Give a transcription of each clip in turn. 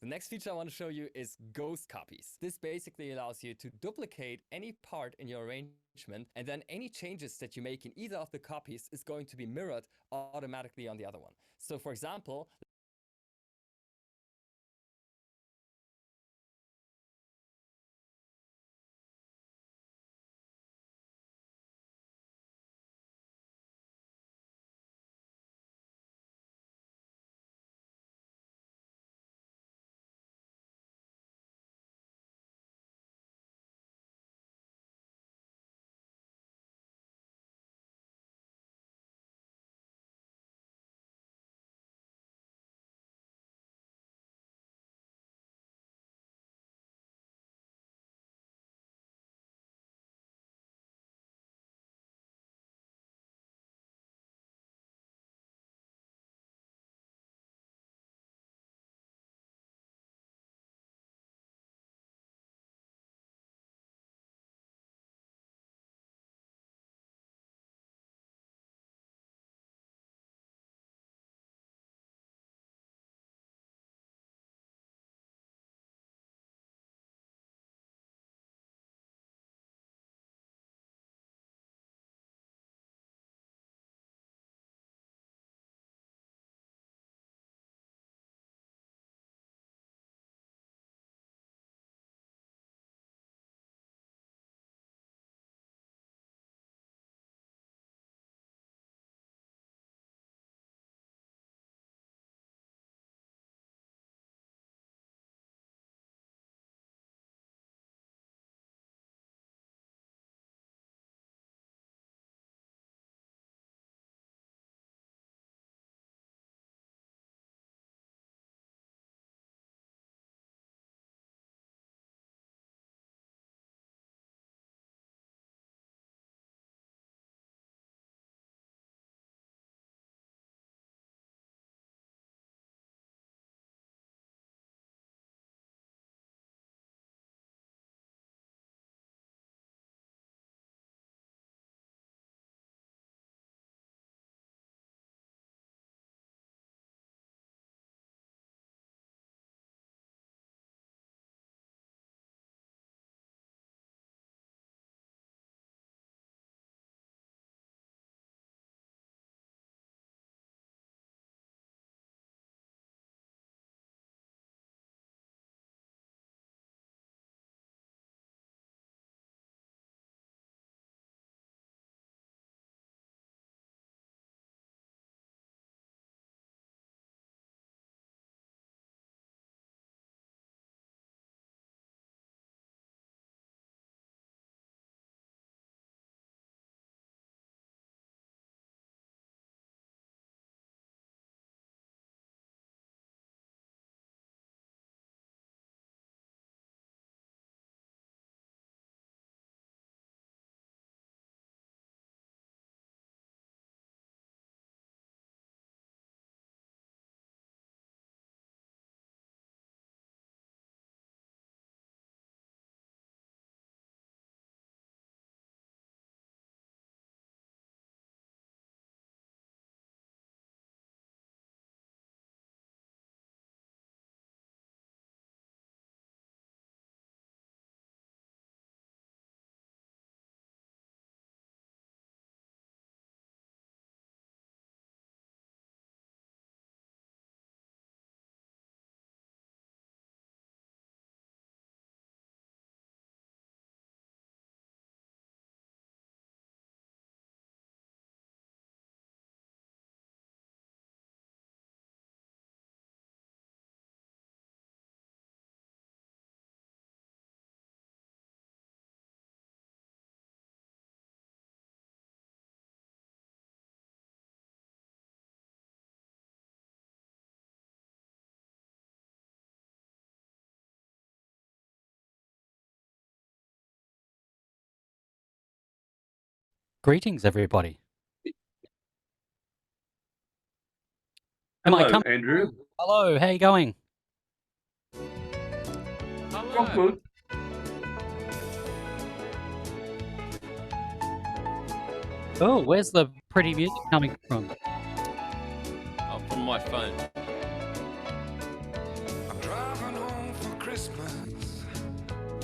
The next feature I want to show you is ghost copies. This basically allows you to duplicate any part in your arrangement, and then any changes that you make in either of the copies is going to be mirrored automatically on the other one. So for example, Greetings, everybody. Am I Hello, coming? Andrew. Hello, how you going? I'm good. Oh, where's the pretty music coming from? Oh, from my phone. I'm driving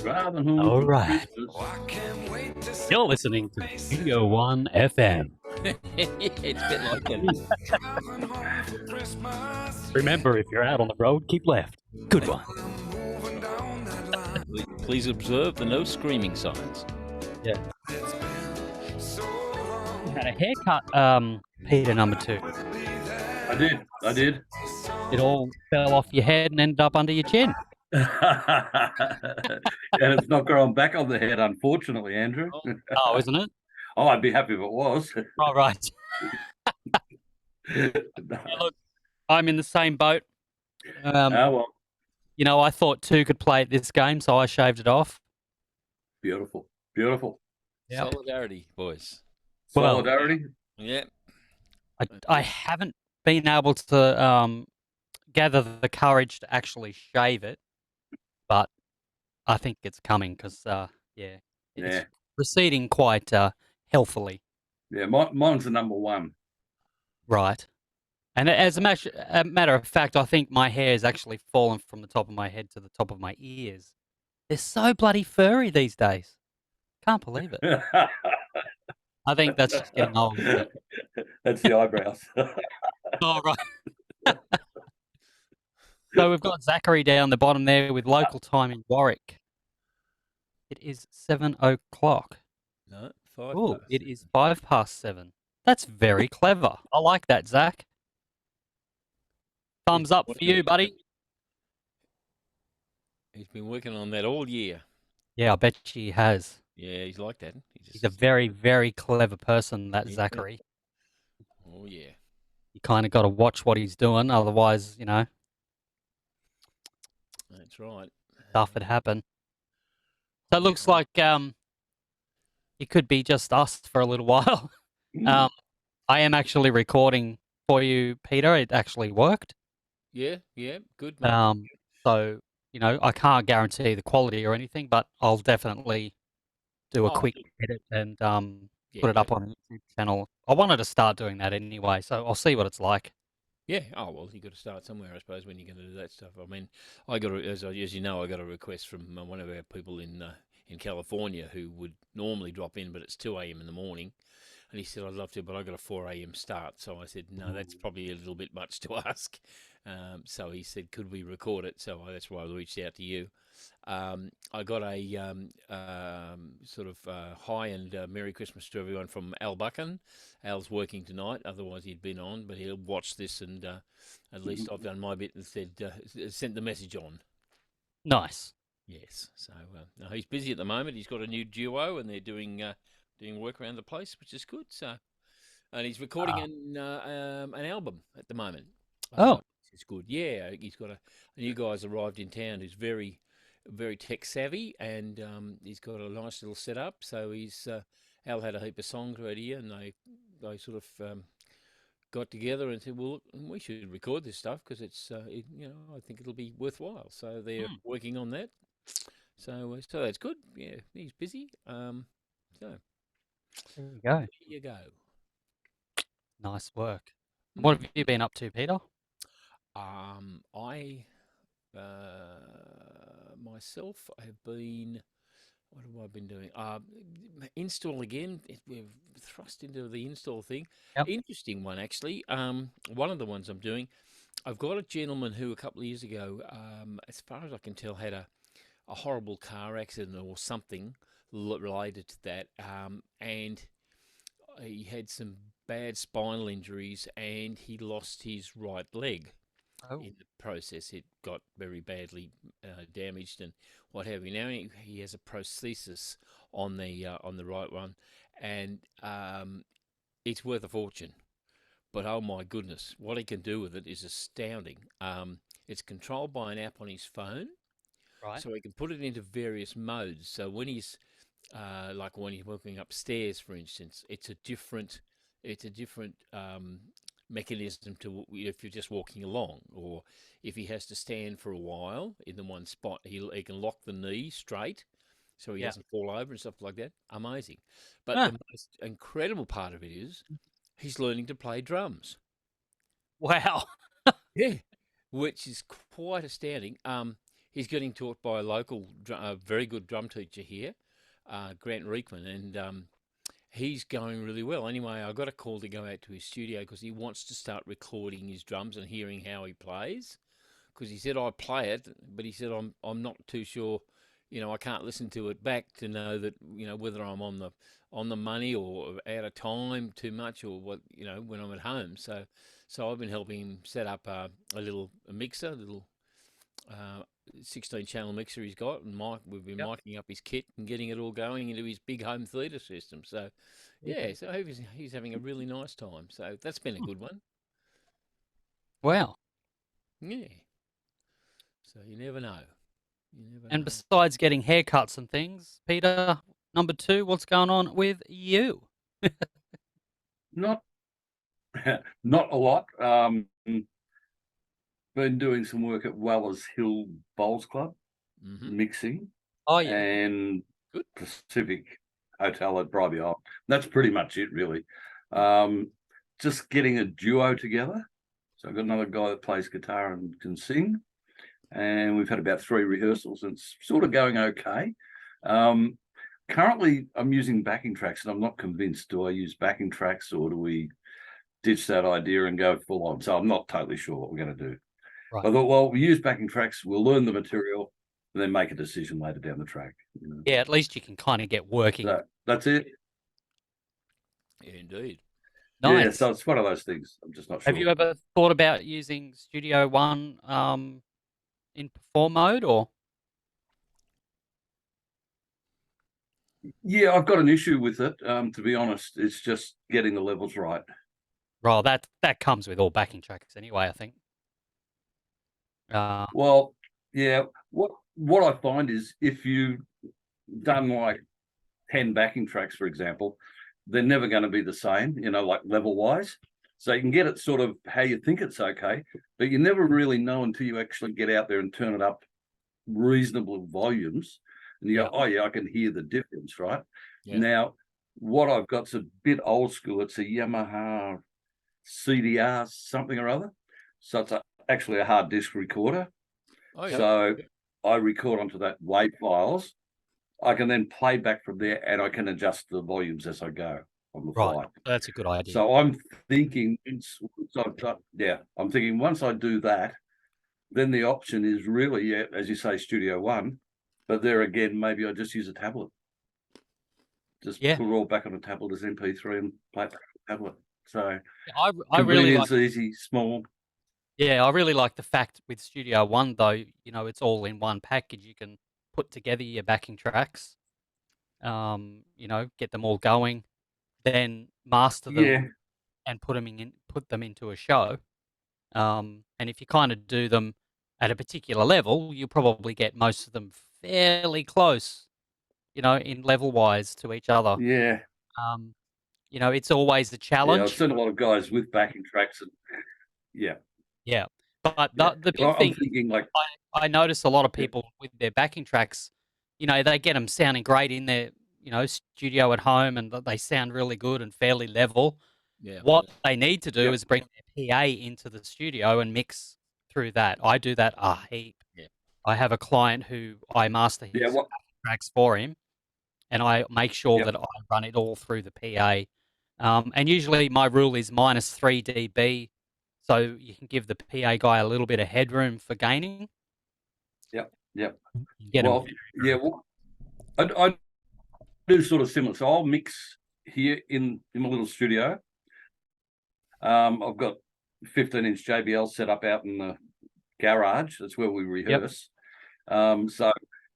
Rather than home All for right. Christmas. You're listening to Radio 1 FM. It's a bit like that. Remember, if you're out on the road, keep left. Good one. Please observe the no screaming signs. Yeah. You had a haircut, Peter number 2. I did. It all fell off your head and ended up under your chin. And it's not growing back on the head, unfortunately, Andrew. Oh, isn't it? Oh, I'd be happy if it was. All right. Yeah, look, I'm in the same boat. Well, You know, I thought 2 could play at this game, so I shaved it off. beautiful. Yep. Solidarity, boys. Well, Solidarity. Yeah. I haven't been able to gather the courage to actually shave it, but I think it's coming because, it's receding quite healthily. Yeah, mine's the number 1. Right. And as a matter of fact, I think my hair has actually fallen from the top of my head to the top of my ears. They're so bloody furry these days. Can't believe it. I think that's just getting old. That's the eyebrows. Oh, right. So we've got Zachary down the bottom there with local time in Warwick. It is 7 o'clock. No, 5 Oh, past. it is 5:07. That's very clever. I like that, Zach. Thumbs up for you, buddy. He's been working on that all year. Yeah, I bet he has. Yeah, he's like that. He's a very, very clever person, that Yeah. Zachary. Oh, yeah. You kind of got to watch what he's doing, otherwise, That's right. stuff would happen. So it looks like it could be just us for a little while. I am actually recording for you, Peter. It actually worked. Yeah, good. Mate. So, I can't guarantee the quality or anything, but I'll definitely do a quick edit and put it up on the YouTube channel. I wanted to start doing that anyway, so I'll see what it's like. Yeah. Oh well, you got to start somewhere, I suppose, when you're going to do that stuff. I mean, I got as you know, I got a request from one of our people in California who would normally drop in, but it's 2 a.m. in the morning, and he said I'd love to, but I got a 4 a.m. start. So I said no, that's probably a little bit much to ask. So he said, could we record it? So that's why I reached out to you. I got a sort of hi and Merry Christmas to everyone from Al Buchan. Al's working tonight, otherwise he'd been on, but he'll watch this and at least I've done my bit and said sent the message on. Nice. Yes. So no, he's busy at the moment. He's got a new duo and they're doing work around the place, which is good. So, and he's recording an album at the moment. It's good. Yeah, he's got a new guy's arrived in town who's very, very tech savvy, and he's got a nice little setup. So he's Al had a heap of songs ready, and they sort of got together and said, "Well, look, we should record this stuff because it's I think it'll be worthwhile." So they're working on that. So that's good. Yeah, he's busy. So there you go. There you go. Nice work. What have you been up to, Peter? I myself have been. What have I been doing? Install again. We've thrust into the install thing. Yep. Interesting one, actually. One of the ones I'm doing. I've got a gentleman who a couple of years ago, as far as I can tell, had a horrible car accident or something related to that, and he had some bad spinal injuries, and he lost his right leg. In the process, it got very badly damaged and what have you. Now he has a prosthesis on the right one, and it's worth a fortune. But oh my goodness, what he can do with it is astounding. It's controlled by an app on his phone, Right. so he can put it into various modes. So when he's like when he's walking upstairs, for instance, it's a different mechanism to if you're just walking along, or if he has to stand for a while in the one spot, he can lock the knee straight so he doesn't fall over and stuff like that. Amazing. But the most incredible part of it is he's learning to play drums. Wow. Yeah, which is quite astounding. he's getting taught by a local, very good drum teacher here, Grant Reekman, and he's going really well. Anyway, I got a call to go out to his studio because he wants to start recording his drums and hearing how he plays. Because he said I play it, but he said I'm not too sure. I can't listen to it back to know that whether I'm on the money or out of time too much or what when I'm at home. So I've been helping him set up a mixer, a little 16-channel mixer he's got, and we've been miking up his kit and getting it all going into his big home theatre system. So so I hope he's having a really nice time. So that's been a good one. Wow. Yeah. So you never know. And besides getting haircuts and things, Peter, number 2, what's going on with you? Not a lot. Been doing some work at Wellers Hill Bowls Club, mixing. Oh, yeah. And good. Pacific Hotel at Bribey Island. That's pretty much it, really. Just getting a duo together. So I've got another guy that plays guitar and can sing. And we've had about 3 rehearsals, and it's sort of going okay. Currently, I'm using backing tracks, and I'm not convinced. Do I use backing tracks, or do we ditch that idea and go full on? So I'm not totally sure what we're going to do. Right. I thought, well, we use backing tracks, we'll learn the material, and then make a decision later down the track. Yeah, at least you can kind of get working. So that's it. Yeah, indeed. Nice. Yeah, so it's one of those things. I'm just not sure. Have you ever thought about using Studio One in perform mode, or? Yeah, I've got an issue with it. To be honest, it's just getting the levels right. Well, that comes with all backing tracks anyway, I think. Well, yeah. What I find is if you've done like 10 backing tracks, for example, they're never going to be the same, like level wise. So you can get it sort of how you think it's okay, but you never really know until you actually get out there and turn it up reasonable volumes. And you go, oh, yeah, I can hear the difference, right? Yeah. Now, what I've got's a bit old school. It's a Yamaha CDR something or other. So it's actually a hard disk recorder. Oh, yeah. So I record onto that WAV files. I can then play back from there, and I can adjust the volumes as I go on the fly. Right, that's a good idea. So I'm thinking, I'm thinking once I do that, then the option is really, as you say, Studio One. But there again, maybe I just use a tablet. Just put it all back on a tablet as MP3 and play it back on a tablet. So I really like easy, small. Yeah, I really like the fact with Studio One, though, it's all in one package. You can put together your backing tracks, get them all going, then master them and put them into a show. And if you kind of do them at a particular level, you probably get most of them fairly close, in level wise to each other. Yeah. It's always a challenge. Yeah, I've seen a lot of guys with backing tracks, and yeah. But the big thing, thinking like I notice a lot of people with their backing tracks, they get them sounding great in their, studio at home, and they sound really good and fairly level. Yeah. What they need to do is bring their PA into the studio and mix through that. I do that a heap. Yeah. I have a client who I master his backing tracks for him, and I make sure that I run it all through the PA. And usually my rule is -3 dB. So you can give the PA guy a little bit of headroom for gaining. Yep. I do sort of similar. So I'll mix here in my little studio. I've got 15-inch JBL set up out in the garage. That's where we rehearse. So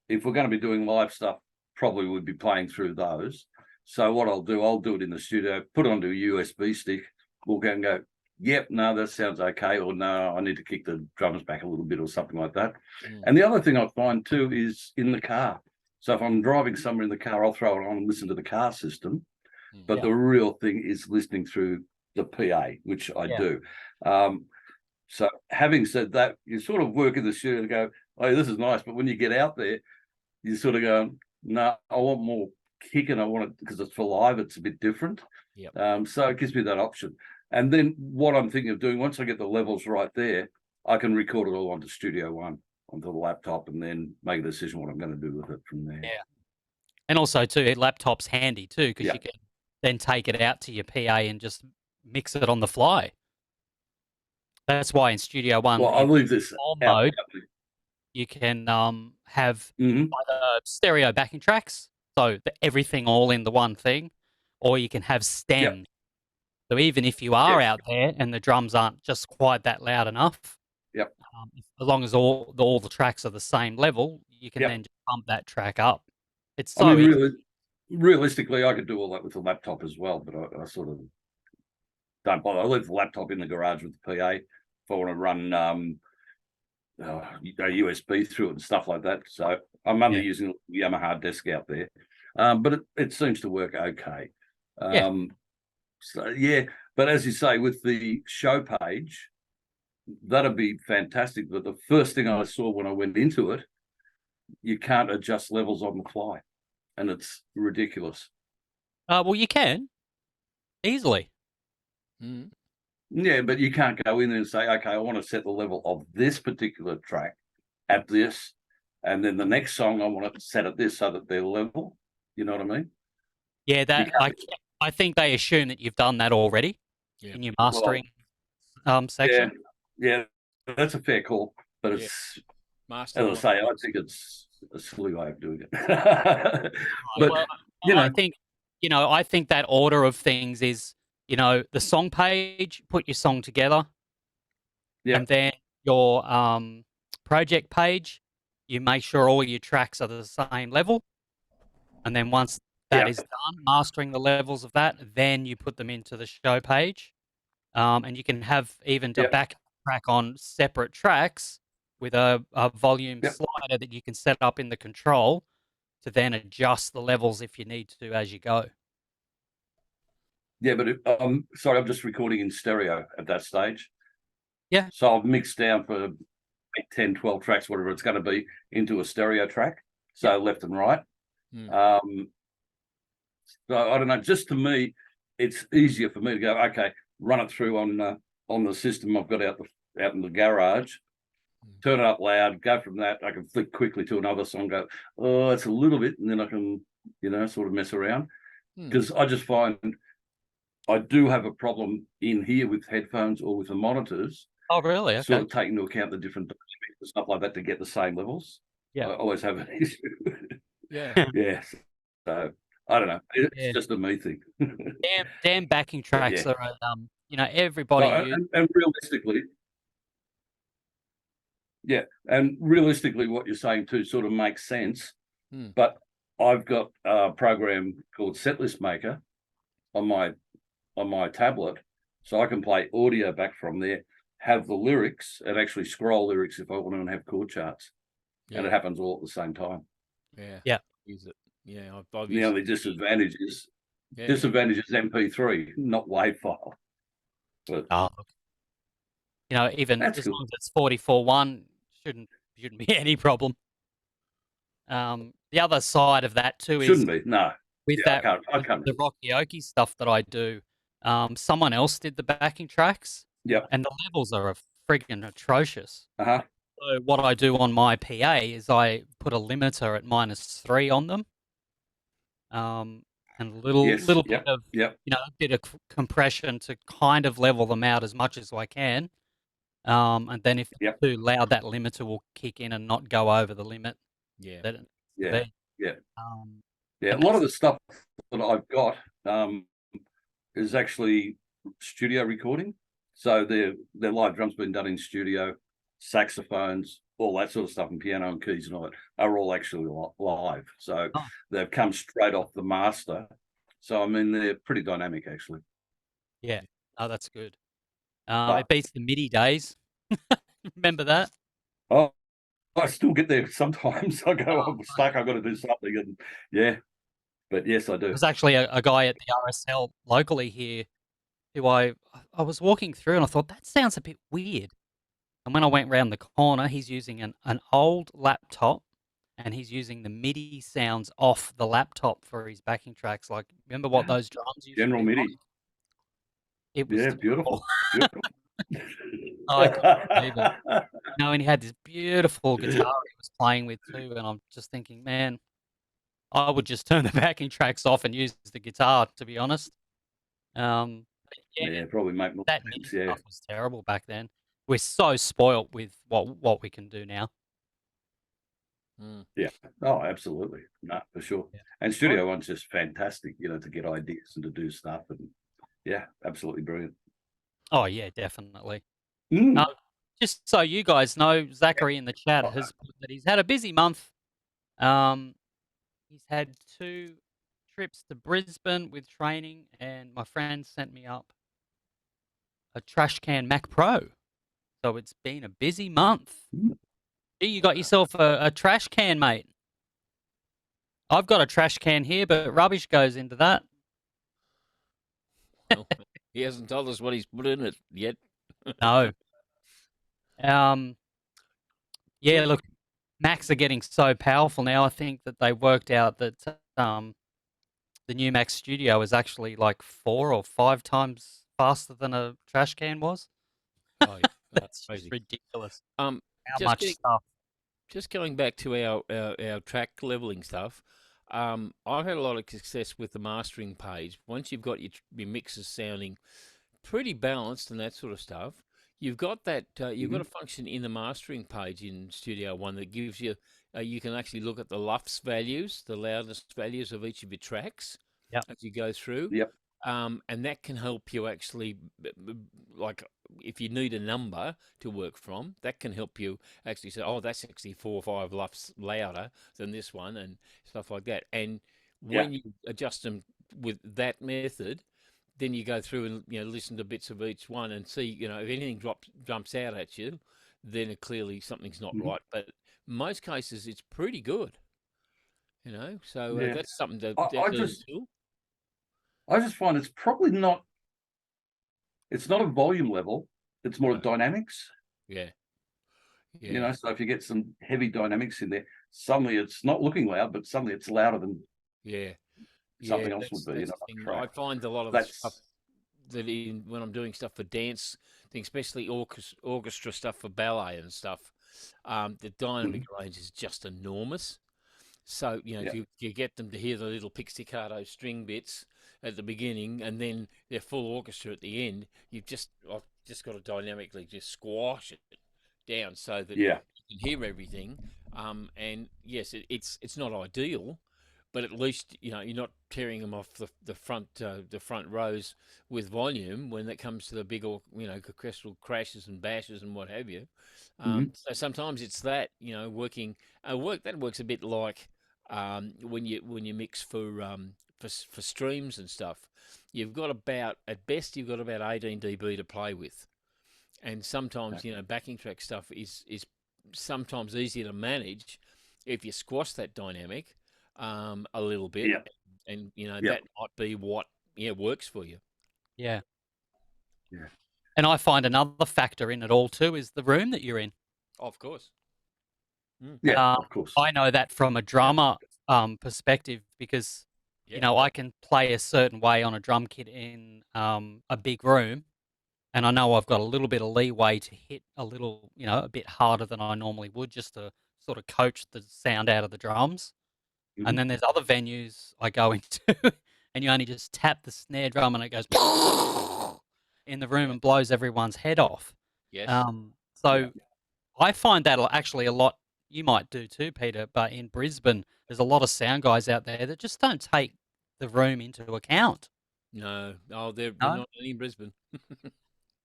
if we're going to be doing live stuff, probably we'd be playing through those. So what I'll do it in the studio, put it onto a USB stick. We'll go and go, yep, no, that sounds okay. Or no, I need to kick the drums back a little bit or something like that. And the other thing I find too is in the car. So if I'm driving somewhere in the car, I'll throw it on and listen to the car system. But the real thing is listening through the PA, which I do. So having said that, you sort of work in the studio and go, oh, this is nice. But when you get out there, you sort of go, no, I want more kick, and I want it because it's for live. It's a bit different. So it gives me that option. And then what I'm thinking of doing, once I get the levels right there, I can record it all onto Studio One. onto the laptop and then make a decision what I'm going to do with it from there. Yeah. And also too, laptop's handy too, because Yeah. you can then take it out to your PA and just mix it on the fly. That's why in Studio One, Well, I'll leave this on out. mode, you can have Mhm. either stereo backing tracks, so everything all in the one thing, or you can have stems. So even if you are Yes. out there and the drums aren't just quite that loud enough, Yep. as long as all the tracks are the same level, you can Yep. then just pump that track up. It's I so mean, easy. realistically, I could do all that with the laptop as well, but I sort of don't bother. I leave the laptop in the garage with the PA if I want to run a USB through it and stuff like that. So I'm only using the Yamaha desk out there, but it seems to work okay. So yeah, but as you say, with the show page, that'd be fantastic. But the first thing I saw when I went into it, you can't adjust levels on the fly, and it's ridiculous. Well, you can easily. Mm. Yeah, but you can't go in there and say, okay, I want to set the level of this particular track at this, and then the next song I want to set at this so that they're level. You know what I mean? Yeah, that I think they assume that you've done that already in your mastering section. Yeah, that's a fair call, but Yeah. it's Master. as I say, I think it's a silly way of doing it. But But you know, I think that order of things is, the song page, put your song together, and then your project page, you make sure all your tracks are the same level, and then once that is done, mastering the levels of that, then you put them into the show page, and you can have even a back track on separate tracks with a volume slider that you can set up in the control to then adjust the levels if you need to as you go. Yeah, but sorry, I'm just recording in stereo at that stage. Yeah. So I've mixed down for 8, 10, 12 tracks, whatever it's going to be, into a stereo track. So left and right. So I don't know, just to me, it's easier for me to go, okay, run it through on the system I've got out in the garage, turn it up loud, go from that. I can flick quickly to another song, go, oh, it's a little bit, and then I can, sort of mess around. Because I just find I do have a problem in here with headphones or with the monitors. Oh, really? Okay. Sort of taking into account the different dynamics and stuff like that to get the same levels. Yeah. I always have an issue. Yeah. Yes. So I don't know. It's just a me thing. damn backing tracks are, everybody. And realistically, and realistically, what you're saying too sort of makes sense. But I've got a program called Setlist Maker on my tablet, so I can play audio back from there, have the lyrics, and actually scroll lyrics if I want to have chord charts, and it happens all at the same time. Yeah. Use it. Yeah. I've The only disadvantage is MP3, not WAV file. But even as long as it's 44.1, shouldn't be any problem. The other side of that too shouldn't be, no. With I can't. The Rockyoki stuff that I do, someone else did the backing tracks. Yeah. And the levels are friggin' atrocious. Uh-huh. So what I do on my PA is I put a limiter at -3 on them. And a little bit of a bit of compression to kind of level them out as much as I can. And then if it's too loud, that limiter will kick in and not go over the limit. Yeah. A lot of the stuff that I've got is actually studio recording. So their live drums been done in studio, saxophones, all that sort of stuff, and piano and keys and all that are all actually live. So they've come straight off the master. So I mean, they're pretty dynamic actually. Yeah. Oh, that's good. It beats the MIDI days. Remember that? Oh, I still get there sometimes. I go, I'm stuck, I've got to do something. And but yes, I do. There's actually a guy at the RSL locally here who I was walking through and I thought, that sounds a bit weird. And when I went round the corner, he's using an old laptop and he's using the MIDI sounds off the laptop for his backing tracks. Like, remember what those drums used General to be MIDI. like? It was beautiful. Beautiful. I couldn't believe it. And he had this beautiful guitar he was playing with too, and I'm just thinking, man, I would just turn the backing tracks off and use the guitar, to be honest. But yeah, Yeah, probably make more that sense. MIDI Yeah. stuff was terrible back then. We're so spoilt with what we can do now. Mm. Yeah. Oh, absolutely. No, for sure. Yeah. And Studio One's just fantastic, to get ideas and to do stuff. And yeah, absolutely brilliant. Oh yeah, definitely. Mm. Just so you guys know, Zachary in the chat has put that he's had a busy month. He's had 2 trips to Brisbane with training, and my friend sent me up a trash can Mac Pro. So it's been a busy month. Mm. Gee, you got yourself a trash can, mate. I've got a trash can here, but rubbish goes into that. Well, he hasn't told us what he's put in it yet. No. Yeah, look, Macs are getting so powerful now. I think that they worked out that the new Mac Studio is actually like 4 or 5 times faster than a trash can was. Oh, yeah. That's just crazy. ridiculous. How How much stuff? Just going back to our track leveling stuff, I've had a lot of success with the mastering page. Once you've got your mixes sounding pretty balanced and that sort of stuff, you've got that you've got a function in the mastering page in Studio One that gives you you can actually look at the LUFS values, the loudness values of each of your tracks Yep. as you go through. Yep. And that can help you actually, like, if you need a number to work from, that can help you actually say, oh, that's actually 4 or 5 LUFS louder than this one and stuff like that. And when you adjust them with that method, then you go through and listen to bits of each one and see, if anything jumps out at you, then clearly something's not right. But in most cases, it's pretty good. So Yeah. that's something to I definitely just do. I just find it's probably not. It's not a volume level. It's more No. dynamics. Yeah. So if you get some heavy dynamics in there, suddenly it's not looking loud, but suddenly it's louder than something else would be. That's the thing. I find a lot of the stuff that when I'm doing stuff for dance things, especially orchestra stuff for ballet and stuff, the dynamic range is just enormous. So if you get them to hear the little pizzicato string bits at the beginning and then their full orchestra at the end, I've just got to dynamically just squash it down so that you can hear everything. And yes, it's not ideal, but at least you're not tearing them off the front rows with volume when it comes to the big orchestral crashes and bashes and what have you. So sometimes it's that working that works a bit like when you mix for streams and stuff. You've got at best 18 dB to play with, and sometimes backing track stuff is sometimes easier to manage if you squash that dynamic a little bit, and that might be what works for you. Yeah. Yeah. And I find another factor in it all too is the room that you're in. Of course. Yeah, of course. I know that from a drummer perspective because I can play a certain way on a drum kit in a big room, and I know I've got a little bit of leeway to hit a little, a bit harder than I normally would, just to sort of coach the sound out of the drums. And then there's other venues I go into, and you only just tap the snare drum and it goes in the room and blows everyone's head off. Yes. So I find that actually a lot. You might do too, Peter, but in Brisbane, there's a lot of sound guys out there that just don't take the room into account. No, they're not in Brisbane.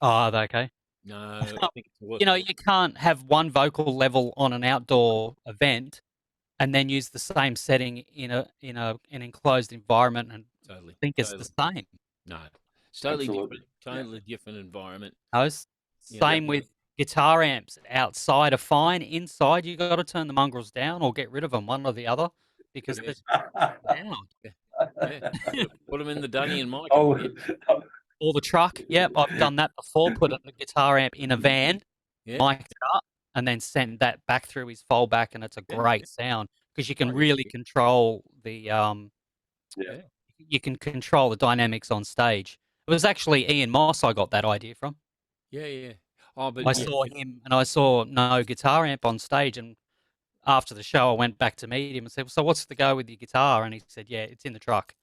Oh, okay. No, I think it's worth you can't have one vocal level on an outdoor event and then use the same setting in an enclosed environment and think it's the same. No, it's totally different environment. Same with guitar amps. Outside are fine. Inside, you got to turn the mongrels down or get rid of them, one or the other, because they're down. Put them in the dunny and mic. Or the truck. Yep, I've done that before. Put a guitar amp in a van, mic'd it up, and then send that back through his foldback, and it's a great sound because you can really control the you can control the dynamics on stage. It was actually Ian Moss I got that idea from. Yeah. Oh, but I yeah, saw him, and I saw no guitar amp on stage. And after the show, I went back to meet him and said, "So what's the go with your guitar?" And he said, "Yeah, it's in the truck."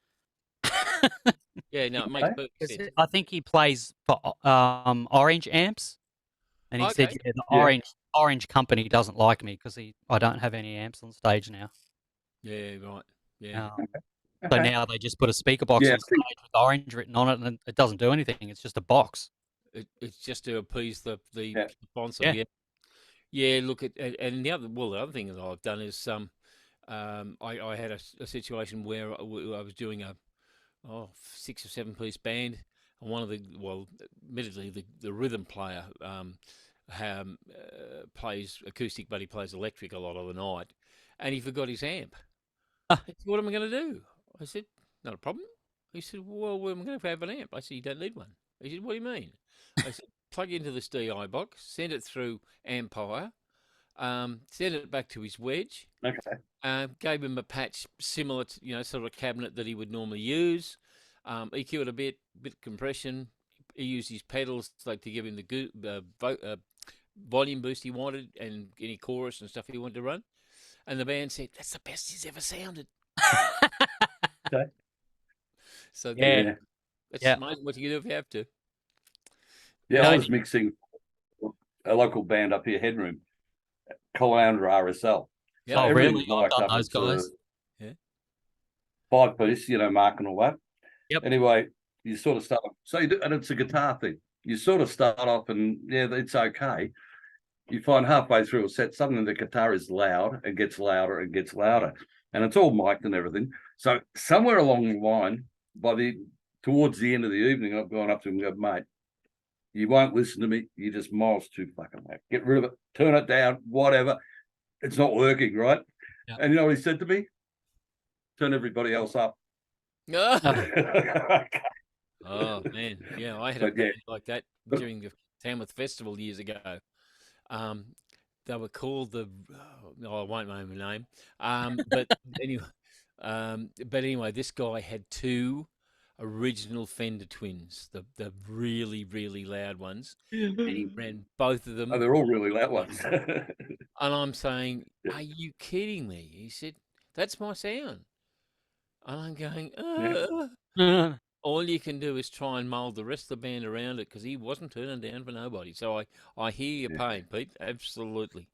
yeah, no, it makes Okay. perfect 'Cause sense. I think he plays for Orange amps, and he said, Okay. "Yeah, the Yeah. Orange company doesn't like me because I don't have any amps on stage now." Yeah, right. Yeah. So Okay. now they just put a speaker box Yeah. on stage with Orange written on it, and it doesn't do anything. It's just a box. It's just to appease the Yeah. sponsor. Yeah. Yeah. Yeah. Look at and the other thing that I've done is I had a situation where I was doing a 6 or 7 piece band, and one of admittedly the rhythm player plays acoustic, but he plays electric a lot of the night, and he forgot his amp. He said, "What am I going to do?" I said, "Not a problem." He said, "Well, I'm going to have an amp." I said, "You don't need one." He said, "What do you mean?" I said, "Plug into this DI box, send it through Ampire, send it back to his wedge." Okay. Gave him a patch similar to, sort of a cabinet that he would normally use. EQ'd a bit of compression. He used his pedals to give him the volume boost he wanted and any chorus and stuff he wanted to run. And the band said, "That's the best he's ever sounded." Okay. So Yeah. Yeah. that's Yeah. amazing what you can do if you have to. Yeah. No, I was mixing a local band up here, Headroom, Colander RSL. Yeah. So Oh, everything's really? I've mic'd done up. those It's guys. Yeah. 5-piece, Mark and all that. Yep. Anyway, you sort of start. So you do, and it's a guitar thing. You sort of start off, and yeah, it's okay. You find halfway through a set, suddenly the guitar is loud and gets louder and gets louder, and it's all mic'd and everything. So somewhere along the line, towards the end of the evening, I've gone up to him and go, "Mate, you won't listen to me. You're just miles too fucking loud. Get rid of it. Turn it down. Whatever. It's not working, right?" Yeah. And you know what he said to me? Turn everybody else up. Oh man, yeah, I had a But yeah, band like that during the Tamworth Festival years ago. They were called I won't name the name. But anyway, this guy had two original Fender Twins, the really really loud ones, and he ran both of them. oh, they're all really loud ones. And I'm saying, Yeah. "Are you kidding me?" He said, "That's my sound." And I'm going, Yeah. all you can do is try and mould the rest of the band around it because he wasn't turning down for nobody. So I hear your Yeah. pain, Pete. Absolutely.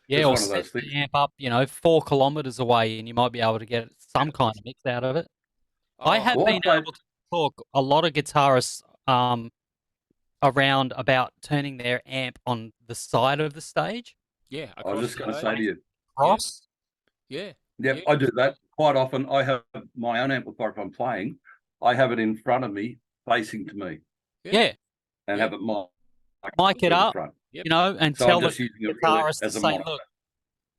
Yeah, Just or one of set those the things. amp up, 4 kilometers away, and you might be able to get some kind of mix out of it. I Oh, have Well, I been played. able to talk a lot of guitarists around about turning their amp on the side of the stage, yeah, I was across just the going to stage. say to you, cross. Yeah, yep, yeah, I do that quite often. I have my own amplifier if I'm playing. I have it in front of me, facing to me, Yeah, and yeah, have it mic it through the up, front. yep. and So I'm tell the just using it really guitarist to as a say, monitor. "Look,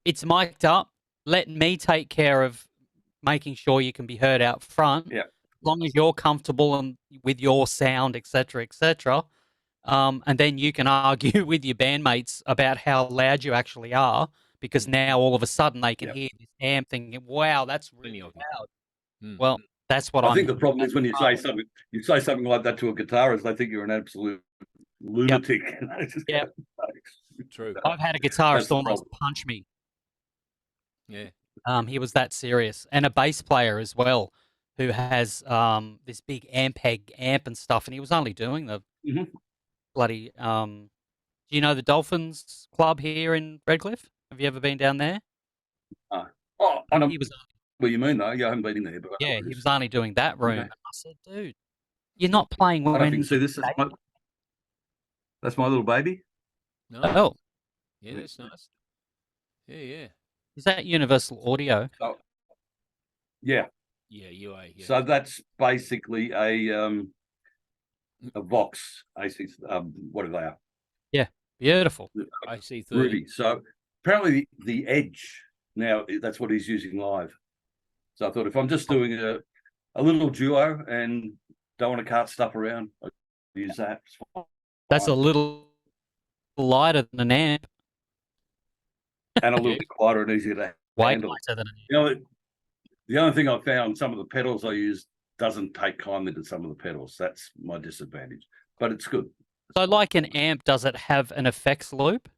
it's mic'd up. Let me take care of making sure you can be heard out front. Yeah. As long as you're comfortable and with your sound, etc., etc." And then you can argue with your bandmates about how loud you actually are, because now all of a sudden they can Yep. hear this amp thinking, "Wow, that's Plenty really of them. loud." Mm. Well, that's what I I'm think the hearing problem at is when the you say something like that to a guitarist, they think you're an absolute Yep. lunatic. They just go, Yep. True. I've had a That's guitarist the almost problem. punch me. Yeah. He was that serious, and a bass player as well, who has this big Ampeg amp and stuff, and he was only doing the Mhm. bloody. Do you know the Dolphins Club here in Redcliffe? Have you ever been down there? Oh, I know He was, what you mean, though. Yeah, I haven't been in there, but I know yeah, what it he is. was only doing that room. Okay. And I said, "Dude, you're not playing I don't know if you when can see this. That's my little baby. No. Oh, Yeah, that's nice. Yeah, yeah, is that Universal Audio?" So, yeah. yeah. UA. Yeah. So that's basically a Vox AC. What are they? Are? Yeah, beautiful. I see 30. Ruby. So apparently the Edge now that's what he's using live. So I thought if I'm just doing a little duo and don't want to cart stuff around, I use that. It's That's a fine. little lighter than an amp. And a little bit quieter and easier to Way handle. lighter than an amp. You know, the only thing I found, some of the pedals I use doesn't take kindly to some of the pedals. That's my disadvantage, but it's good. So like an amp, does it have an effects loop?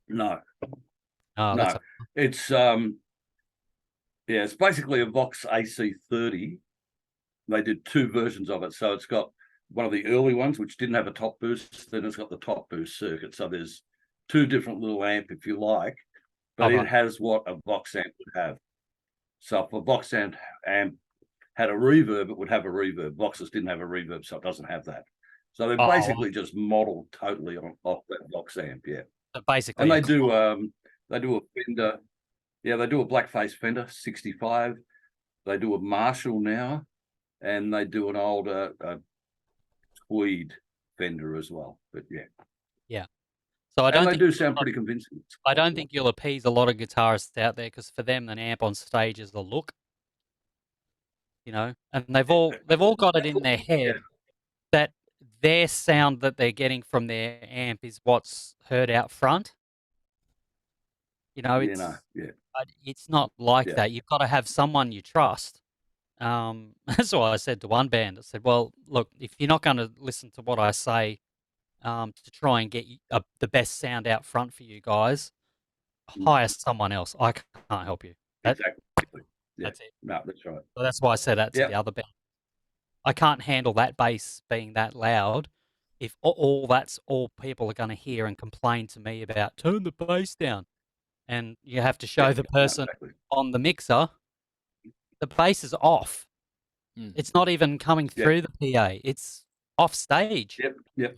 No, Oh, no. It's it's basically a Vox AC30. They did two versions of it. So it's got one of the early ones, which didn't have a top boost. Then it's got the top boost circuit. So there's two different little amp, if you like, but it has what a Vox amp would have. So if a Vox amp had a reverb, it would have a reverb. Voxes didn't have a reverb, so it doesn't have that. So they're basically just modeled totally off that Vox amp, yeah. So basically, and they do a Fender, they do a blackface Fender 65. They do a Marshall now, and they do an older tweed Fender as well. But yeah. So I don't they think do sound pretty convincing. I don't think you'll appease a lot of guitarists out there, because for them, an amp on stage is the look, and they've all got it in their head that their sound that they're getting from their amp is what's heard out front. It's not like that. You've got to have someone you trust. That's why I said to one band, I said, well, look, if you're not going to listen to what I say to try and get the best sound out front for you guys, hire someone else. I can't help you. Exactly. Yeah. That's it. No, that's right. So that's why I said that to the other band. I can't handle that bass being that loud if that's all people are going to hear and complain to me about. Turn the bass down. And you have to show the person on the mixer the bass is off. It's not even coming through the PA. It's off stage. Yep.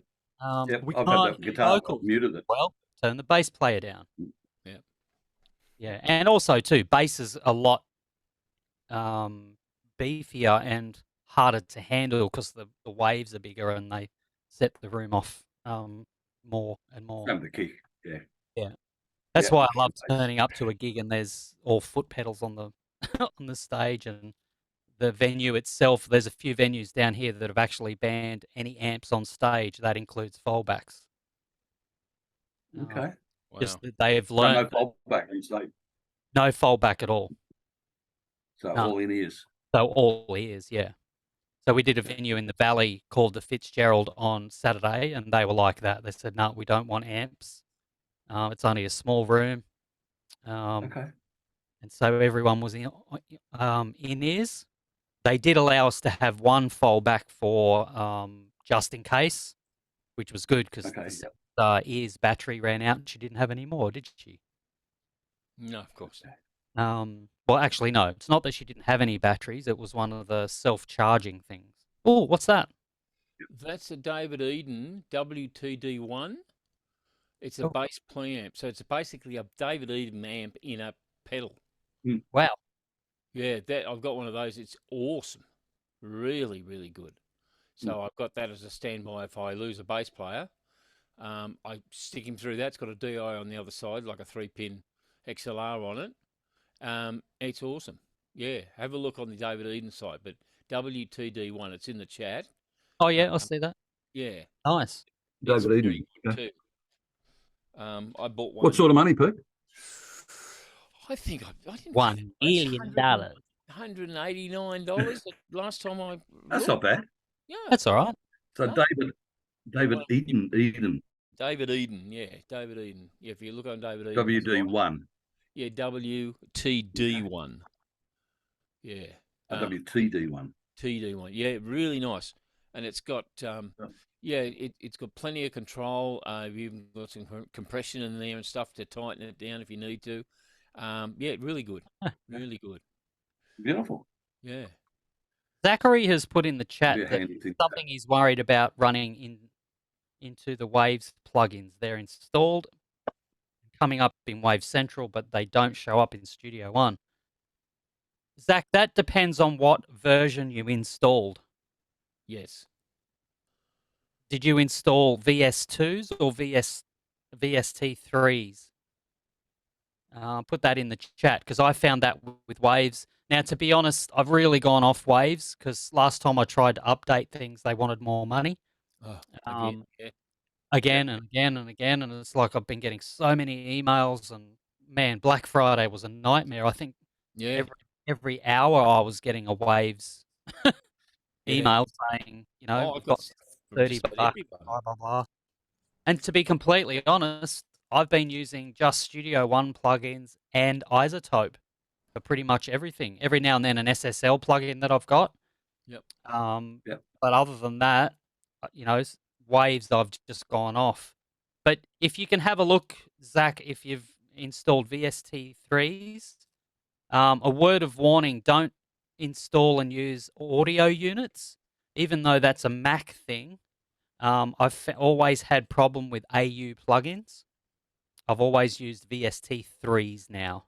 We I've can't had that guitar muted it. Well, turn the bass player down. Yeah. Yeah, and also too, bass is a lot beefier and harder to handle because the waves are bigger and they set the room off more and more. Some of the kick, yeah. That's why I love turning up to a gig and there's all foot pedals on the on the stage, and the venue itself. There's a few venues down here that have actually banned any amps on stage. That includes fallbacks. Okay. Just that they have learned no fallback on stage. No fallback at all. So all in ears. So all ears, yeah. So we did a venue in the Valley called the Fitzgerald on Saturday, and they were like that. They said, "No, we don't want amps. It's only a small room." Okay. And so everyone was in ears. They did allow us to have one fallback for just in case, which was good because ears battery ran out and she didn't have any more, did she? No, of course. Well, actually, no. It's not that she didn't have any batteries. It was one of the self-charging things. Oh, what's that? That's a David Eden WTD1. It's a bass preamp. So it's basically a David Eden amp in a pedal. Wow. Yeah, I've got one of those. It's awesome. Really, really good. So I've got that as a standby if I lose a bass player. I stick him through that. It's got a DI on the other side, like a 3-pin XLR on it. It's awesome. Yeah, have a look on the David Eden site. But WTD1, it's in the chat. Oh, yeah, I'll see that. Yeah. Nice. David Eden. Too. I bought one. What sort of money, Pete? I think I didn't. $1 million. $189 last time I. That's not bad. Yeah, that's all right. So David Eden. David Eden, yeah, David Eden. Yeah, if you look on David Eden. WD1. Yeah, WTD1. Yeah. WTD1. TD1. Yeah, really nice, and it's got it's got plenty of control. You've even got some compression in there and stuff to tighten it down if you need to. Yeah, really good. Really good. Beautiful. Yeah. Zachary has put in the chat that something he's worried about running into the Waves plugins. They're installed, coming up in Wave Central, but they don't show up in Studio One. Zach, that depends on what version you installed. Yes. Did you install VS2s or VST3s? Put that in the chat because I found that with Waves. Now, to be honest, I've really gone off Waves because last time I tried to update things, they wanted more money. Again and again and again, and it's like I've been getting so many emails, and man, Black Friday was a nightmare. I think every hour I was getting a Waves Yeah. email saying, you know, Oh, I've we've got got stuff from 30 just about bucks, everybody. blah, blah, blah. And to be completely honest, I've been using just Studio One plugins and Isotope for pretty much everything. Every now and then an SSL plugin that I've got. Yep. Yep. But other than that, you know, Waves I've just gone off. But if you can have a look, Zach, if you've installed VST3s, a word of warning, don't install and use audio units, even though that's a Mac thing. I've always had problem with AU plugins. I've always used VST3s now.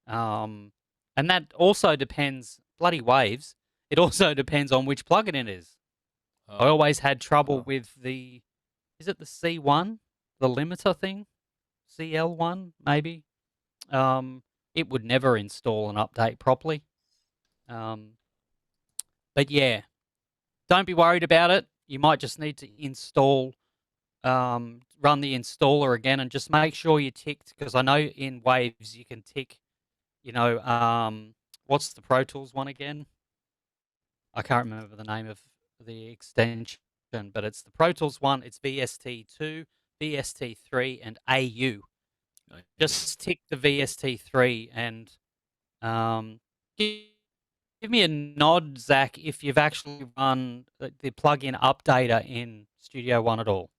And that also depends, bloody Waves, it also depends on which plugin it is. I Oh, always had trouble with the, is it the C1, the limiter thing? CL1, maybe? It would never install and update properly. But yeah, don't be worried about it. You might just need to install, run the installer again and just make sure you ticked, because I know in Waves you can tick, you know, what's the Pro Tools one again? I can't remember the name of the extension, but it's the Pro Tools one. It's VST2, VST3, and AU. okay. Just tick the VST3 and give me a nod, Zach, if you've actually run the plugin updater in Studio One at all.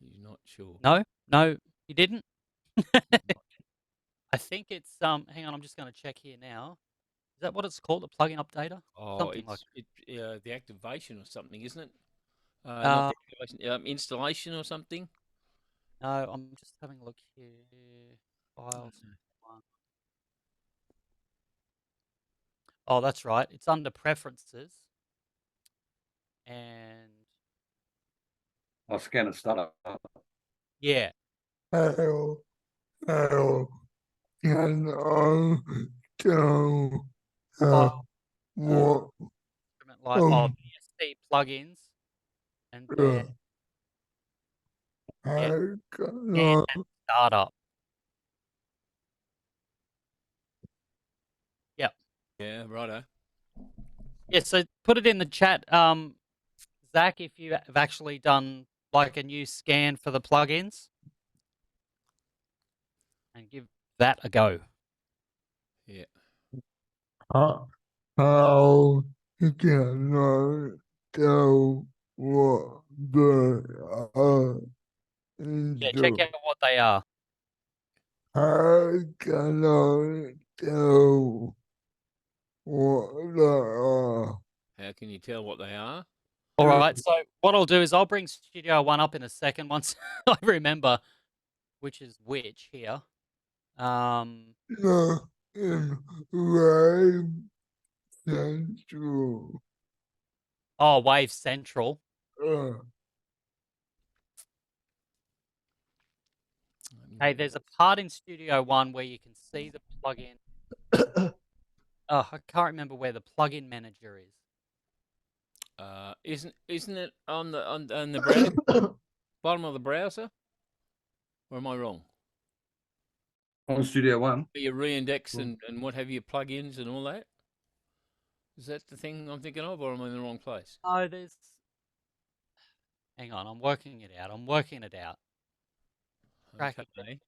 You're not sure. No, no, you didn't. I think it's Hang on, I'm just going to check here now. Is that what it's called? A plugin updater? Oh, Something like it's the activation or something, isn't it? that. Not the activation, installation or something. No, I'm just having a look here. Files. One. Oh, that's right. It's under preferences. And I'll scan and stutter. yeah. How can I tell File, what like VST plugins, and then how can and I startup. Yep. Yeah, righto. Yeah, so put it in the chat, Zach, if you have actually done like a new scan for the plugins, and give that a go. Yeah. how can I tell what they are Yeah, check out what they are. How can I tell what they are? How can you tell what they are? All right, so what I'll do is I'll bring Studio One up in a second once I remember which is which here. No, in Wave Central. Oh, Wave Central. Hey, there's a part in Studio One where you can see the plugin. Oh, I can't remember where the plugin manager is. Isn't it on the browser, bottom of the browser? Or am I wrong? On Studio One. You reindex and what have you, plugins and all that? Is that the thing I'm thinking of, or am I in the wrong place? Oh, there's. Hang on, I'm working it out. Cracking Okay.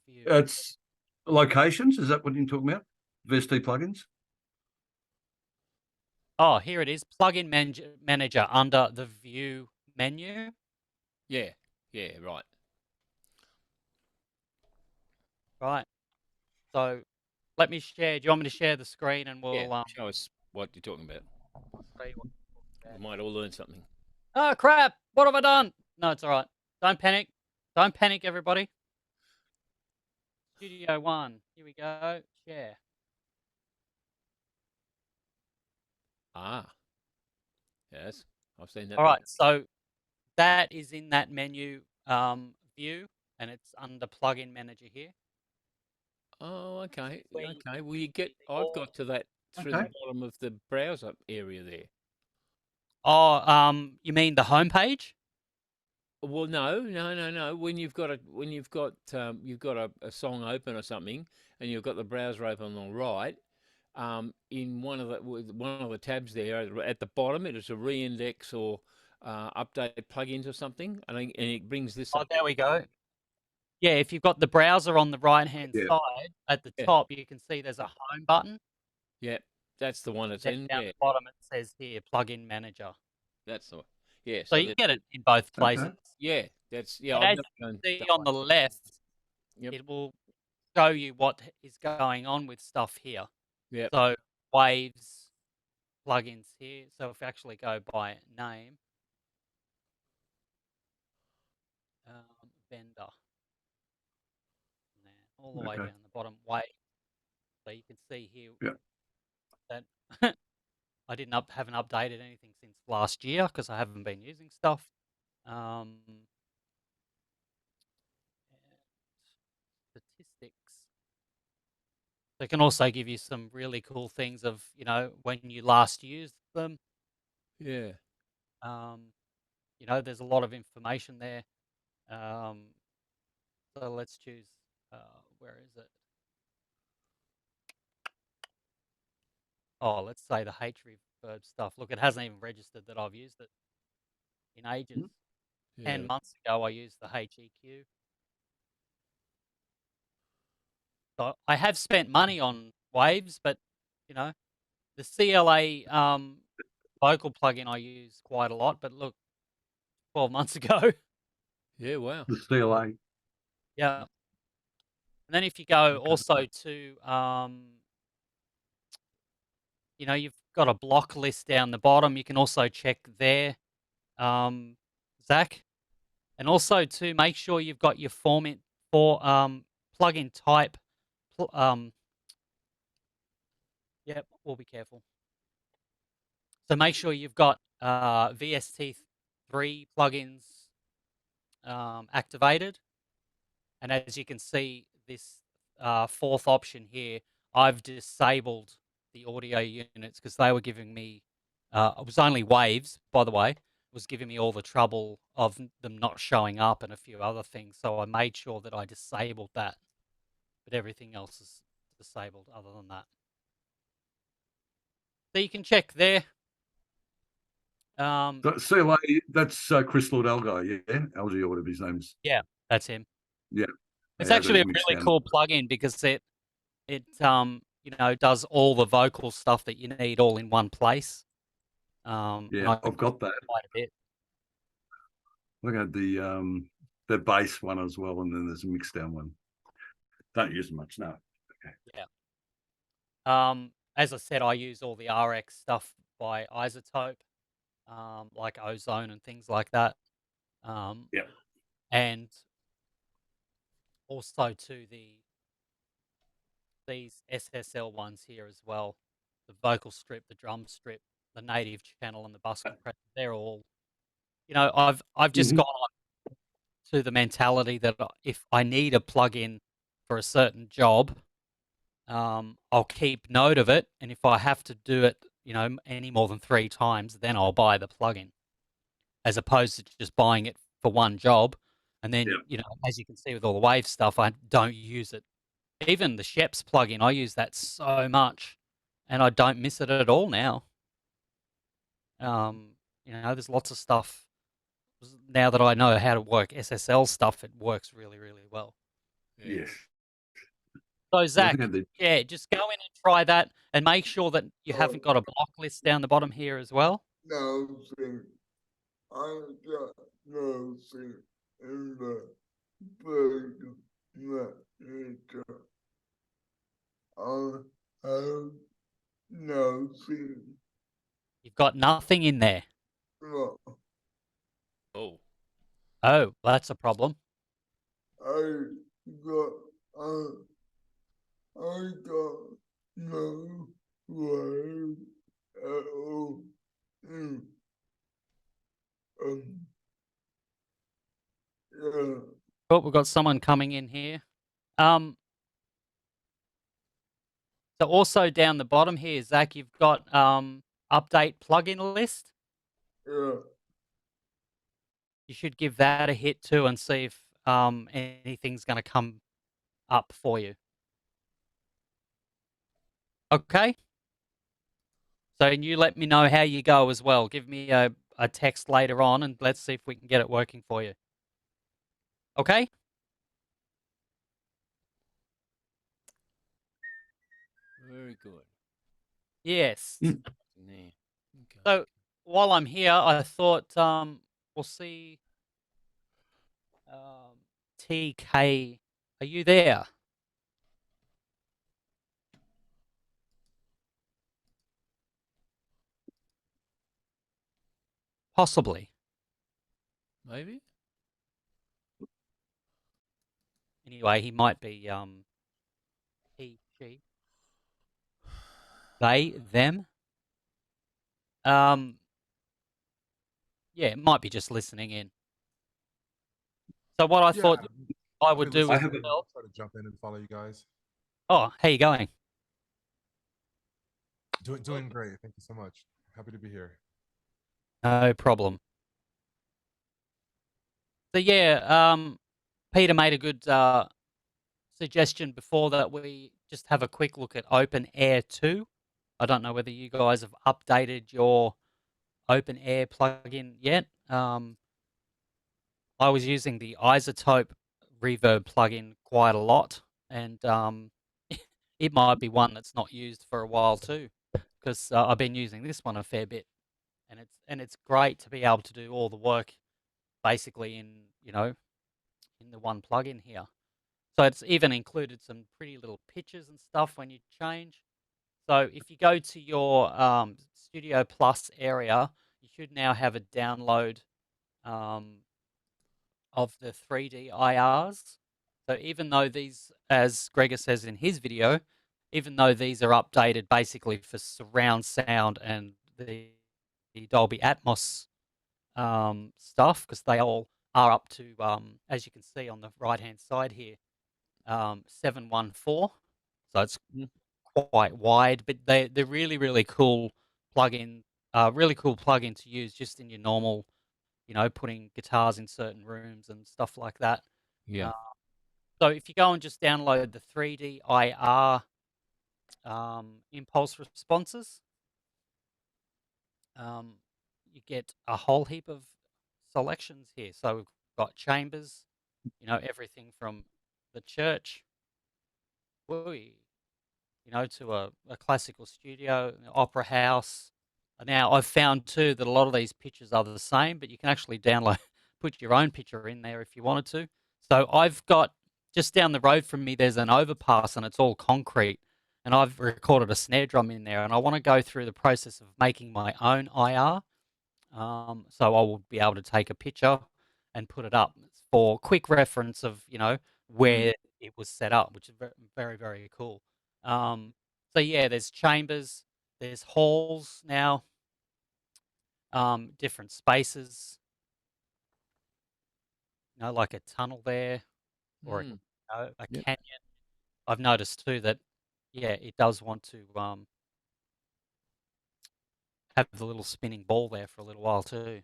view. It's locations. Is that what you're talking about? VST plugins. Oh, here it is. Plugin manager under the view menu. Yeah. Yeah. Right. Right. So let me share. Do you want me to share the screen and we'll Yeah. Show us what you're talking about. We might all learn something. Oh crap! What have I done? No, it's all right. Don't panic. Don't panic, everybody. Studio One. Here we go. Share. Ah. Yes. I've seen that. All right. So that is in that menu view, and it's under plugin manager here. Oh, okay. Where Okay. you Well, you get. the I've got to that through Okay. the bottom of the browser area there. Oh, you mean the homepage? Well, no. When you've got a song open or something, and you've got the browser open on the right, in one of the tabs there at the bottom, it is a reindex or update plugins or something, and it brings this Oh, up. there we go. Yeah, if you've got the browser on the right-hand Yeah. side, at the Yeah. top, you can see there's a home button. Yeah, that's the one it's Then in. down Yeah, the bottom, it says here, Plugin Manager. that's the one. Yeah, So so you can get it in both places. Okay. yeah, that's And I've as never you done can see that on the one. left, Yep. it will show you what is going on with stuff here. Yep. So waves, plugins here. So if we actually go by name, vendor, all the way Okay. down the bottom, wave. So you can see here Yeah. that I haven't updated anything since last year because I haven't been using stuff. And statistics. They can also give you some really cool things of, when you last used them. Yeah. There's a lot of information there. So let's choose, where is it? Oh, let's say the H reverb stuff. Look, it hasn't even registered that I've used it in ages. Yeah. 10 months ago, I used the HEQ. So I have spent money on waves, but, the CLA vocal plugin I use quite a lot. But look, 12 months ago. Yeah. Wow. The CLA. Yeah. And then if you go Okay. also to, you've got a block list down the bottom. You can also check there, Zach. And also to make sure you've got your format for plugin type. Yep, we'll be careful. So make sure you've got VST3 plugins activated. And as you can see, this fourth option here, I've disabled the audio units because they were giving me, it was only waves, by the way, was giving me all the trouble of them not showing up and a few other things. So I made sure that I disabled that, but everything else is disabled other than that. So you can check there. So CLA, that's Chris Lord guy, yeah? LG or whatever his name's. Yeah, that's him. Yeah. It's Yeah, actually a mixed really down. cool plugin because it does all the vocal stuff that you need all in one place. And Yeah, I I've got that. quite a bit. I got the bass one as well, and then there's a mixed down one. Don't use them much, no. Okay. Yeah. As I said, I use all the RX stuff by Isotope, like Ozone and things like that. Yeah. And also to these SSL ones here as well. The vocal strip, the drum strip, the native channel, and the bus compressor. They're all, I've just gone on to the mentality that if I need a plugin for a certain job, I'll keep note of it, and if I have to do it, any more than 3 times, then I'll buy the plugin, as opposed to just buying it for one job, and then, as you can see with all the Wave stuff, I don't use it. Even the Sheps plugin, I use that so much, and I don't miss it at all now. There's lots of stuff. Now that I know how to work SSL stuff, it works really, really well. Yeah. Yes. So Zach, Yeah, just go in and try that, and make sure that you haven't got a block list down the bottom here as well. Nothing. I got nothing in the big manager. I have nothing. You've got nothing in there. No, Oh. Oh, that's a problem. I got I got no way at all. Mm. Yeah. Oh, we've got someone coming in here. So also down the bottom here, Zach, you've got, update plugin list. Yeah. you should give that a hit too and see if anything's going to come up for you. Okay? So you let me know how you go as well. Give me a text later on and let's see if we can get it working for you. Okay? Very good. Yes. Mm. Nah. Okay. So while I'm here, I thought we'll see. TK, are you there? Possibly. Maybe. Anyway, he might be he, she, they, them. Yeah, it might be just listening in. So what I Yeah, thought I I've would been do I is, listening. have a I'll try to jump in and follow you guys. oh, how you going? Doing great. Thank you so much. Happy to be here. No problem. So yeah, Peter made a good suggestion before that we just have a quick look at Open Air 2. I don't know whether you guys have updated your Open Air plugin yet. I was using the Isotope reverb plugin quite a lot, and it might be one that's not used for a while too, because I've been using this one a fair bit, and it's great to be able to do all the work basically in in the one plugin here. So it's even included some pretty little pictures and stuff when you change. So if you go to your Studio Plus area, you should now have a download of the 3D IRs. So even though these, as Gregor says in his video, even though these are updated basically for surround sound and the Dolby Atmos stuff, because they all are up to, as you can see on the right-hand side here, 714. So it's quite wide, but they're really, really cool plugin, really cool plugin to use just in your normal, putting guitars in certain rooms and stuff like that. Yeah. So if you go and just download the 3D IR impulse responses, you get a whole heap of selections here. So we've got chambers, everything from the church, to a classical studio, an opera house. Now, I've found too that a lot of these pictures are the same, but you can actually download, put your own picture in there if you wanted to. So I've got just down the road from me, there's an overpass and it's all concrete. And I've recorded a snare drum in there, and I want to go through the process of making my own IR. So I will be able to take a picture and put it up for quick reference of, where it was set up, which is very, very, very cool. So yeah, there's chambers, there's halls now, different spaces, like a tunnel there or Mm. a Yep. canyon. I've noticed too that, yeah, it does want to have the little spinning ball there for a little while too.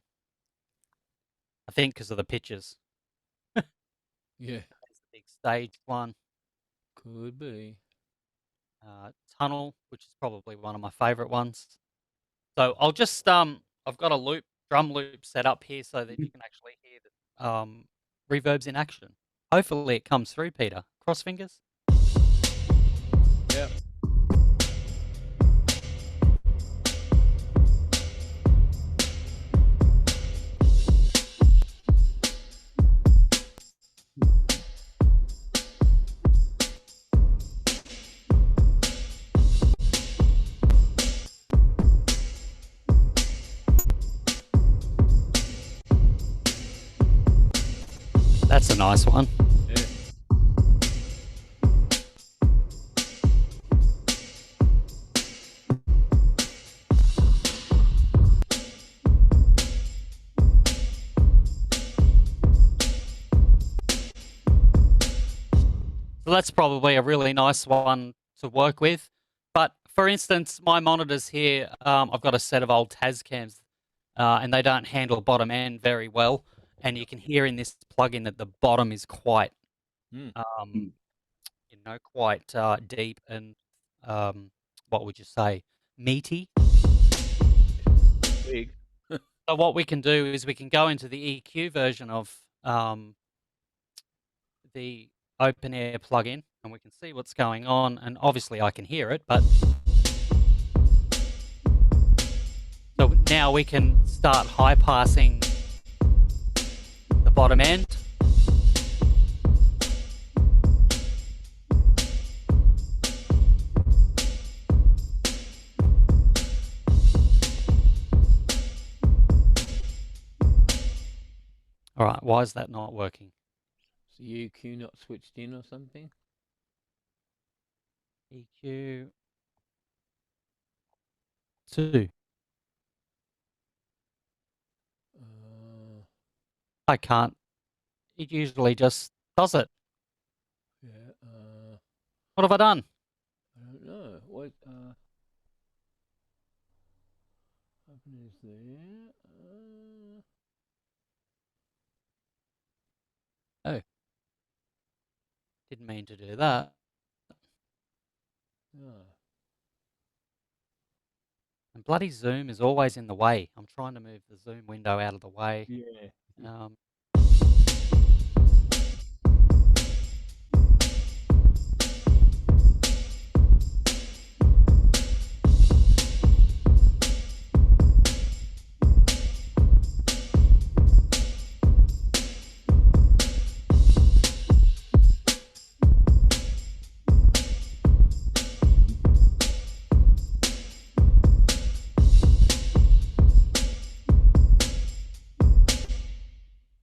I think because of the pictures. Yeah. There's the big stage one. Could be. Tunnel, which is probably one of my favorite ones. So I'll just I've got a drum loop set up here so that you can actually hear the reverbs in action. Hopefully it comes through, Peter. Cross fingers. Yeah. That's a nice one. Yeah. So that's probably a really nice one to work with. But for instance, my monitors here, I've got a set of old Tascams, and they don't handle bottom end very well. and you can hear in this plugin that the bottom is quite, Mm. quite deep and what would you say, meaty. Big. So what we can do is we can go into the EQ version of the open air plugin, and we can see what's going on. And obviously, I can hear it, but so now we can start high passing the bottom end. All right, why is that not working? Is the EQ not switched in or something? EQ 2. I can't. It usually just does it. Yeah. What have I done? I don't know. What? Open is there. Oh, didn't mean to do that. No. And bloody Zoom is always in the way. I'm trying to move the Zoom window out of the way. Yeah.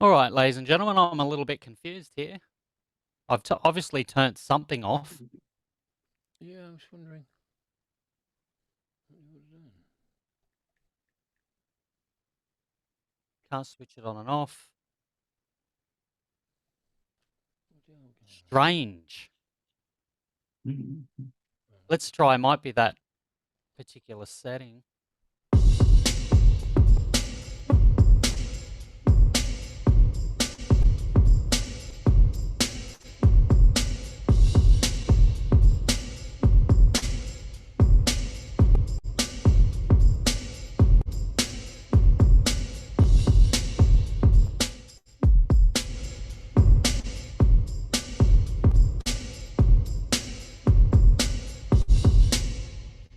All right, ladies and gentlemen, I'm a little bit confused here. I've obviously turned something off. Yeah, I'm just wondering. What have you done? Can't switch it on and off. What the hell going on? Strange. Let's try. Might be that particular setting.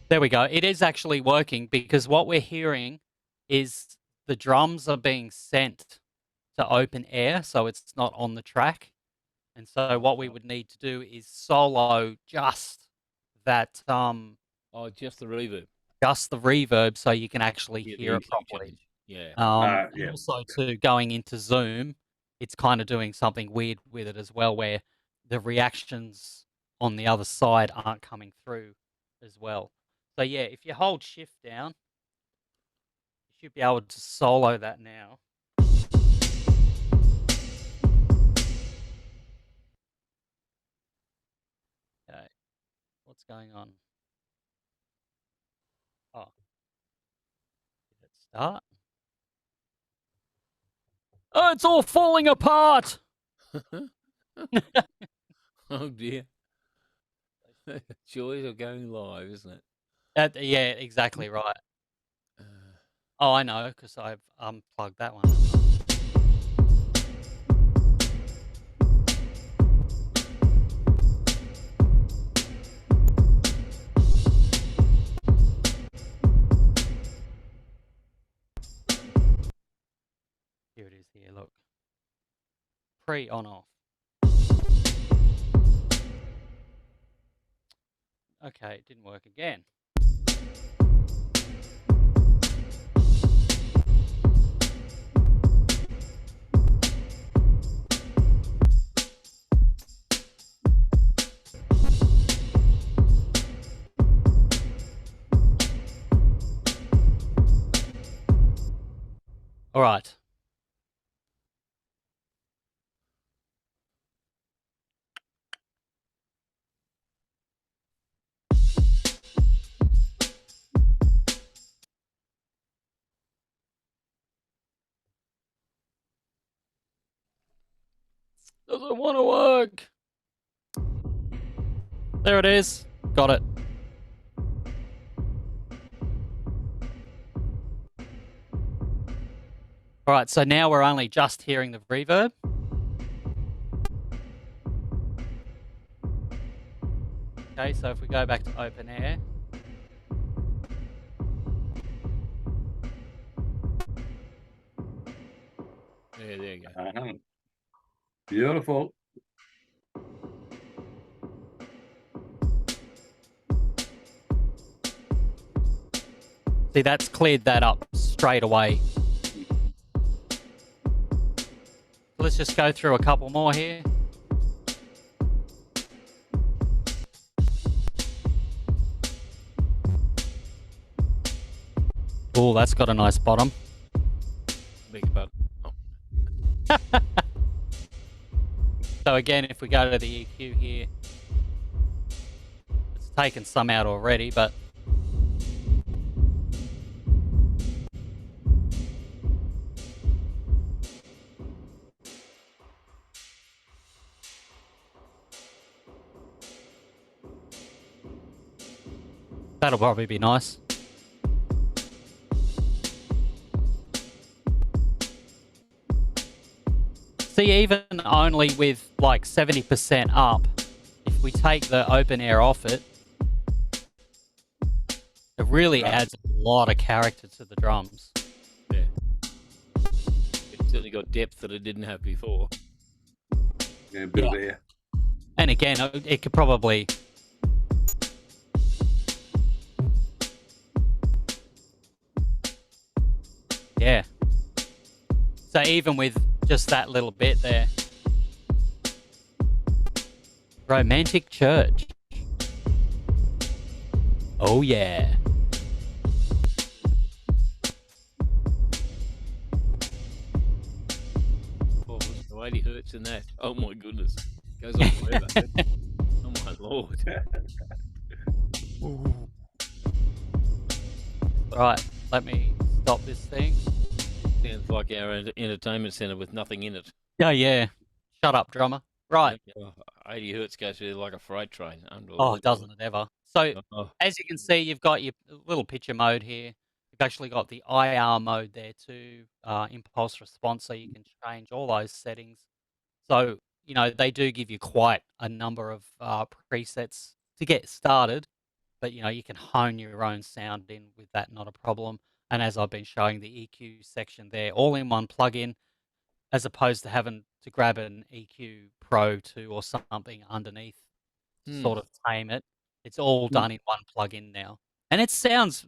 There we go. It is actually working because what we're hearing is the drums are being sent to open air, so it's not on the track. And so what we would need to do is solo just that, Oh, just the reverb. just the reverb, so you can actually Yeah, the hear it EQ properly. change. Yeah. And Yeah. also too, going into Zoom, it's kind of doing something weird with it as well, where the reactions on the other side aren't coming through as well. So yeah, if you hold shift down, you should be able to solo that now. Okay, what's going on? Oh, did it start? Oh, it's all falling apart! Oh dear. Joys of going live, isn't it? Yeah, exactly right. Uh, Oh, I know, because I've unplugged that one. Here it is here, look. Pre on off. Okay, it didn't work again. All right. Doesn't want to work. There it is. Got it. All right, so now we're only just hearing the reverb. Okay, so if we go back to open air. Yeah, there you go. Uh-huh. Beautiful. See, that's cleared that up straight away. Let's just go through a couple more here. Oh, that's got a nice bottom. Big button. Oh. So again, if we go to the EQ here, it's taken some out already, but that'll probably be nice. See, even only with like 70% up, if we take the open air off it, it really adds a lot of character to the drums. Yeah. It's certainly got depth that it didn't have before. Yeah, a bit of air. And again, it could probably... Yeah. So even with just that little bit there. Romantic Church. Oh yeah. Oh, the 80 hertz in that. Oh my goodness. Goes on forever. Oh my lord. Right, let me stop this thing. Sounds like our entertainment centre with nothing in it. Oh yeah. Shut up, drummer. Right. Oh, 80 hertz goes through like a freight train. Oh, doesn't it ever? So Oh, as you can see, you've got your little picture mode here. You've actually got the IR mode there too, impulse response, so you can change all those settings. So, you know, they do give you quite a number of presets to get started, but, you know, you can hone your own sound in with that, not a problem. And as I've been showing, the EQ section there, all in one plugin, as opposed to having to grab an EQ Pro 2 or something underneath to sort of tame it. It's all done in one plugin now. And it sounds,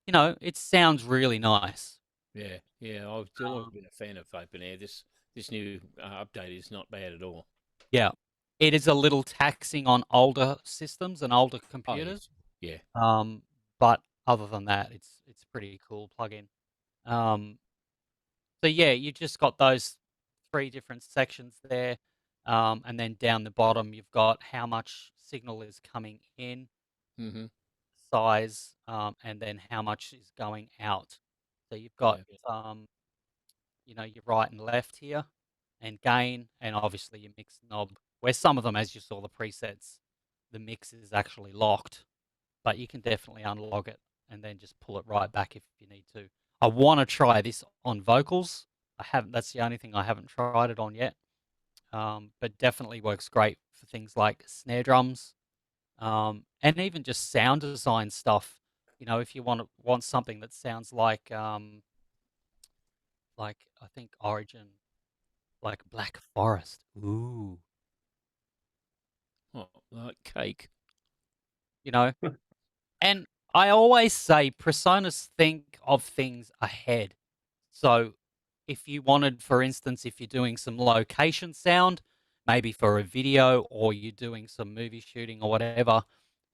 you know, it sounds really nice. yeah, yeah. I've always been a fan of open air. This new update is not bad at all. Yeah. It is a little taxing on older systems and older computers. Yeah. But other than that, it's pretty cool plugin. So yeah, you just got those 3 different sections there. And then down the bottom, you've got how much signal is coming in, Mm-hmm. size, and then how much is going out. So you've got, you know, your right and left here, and gain, and obviously your mix knob, where some of them, as you saw the presets, the mix is actually locked, but you can definitely unlock it and then just pull it right back if you need to. I want to try this on vocals. I haven't. That's the only thing I haven't tried it on yet. But definitely works great for things like snare drums, and even just sound design stuff. You know, if you want something that sounds like I think Origin, like Black Forest. Ooh, Oh, like cake. you know. And I always say personas think of things ahead. So if you wanted, for instance, if you're doing some location sound, maybe for a video, or you're doing some movie shooting or whatever,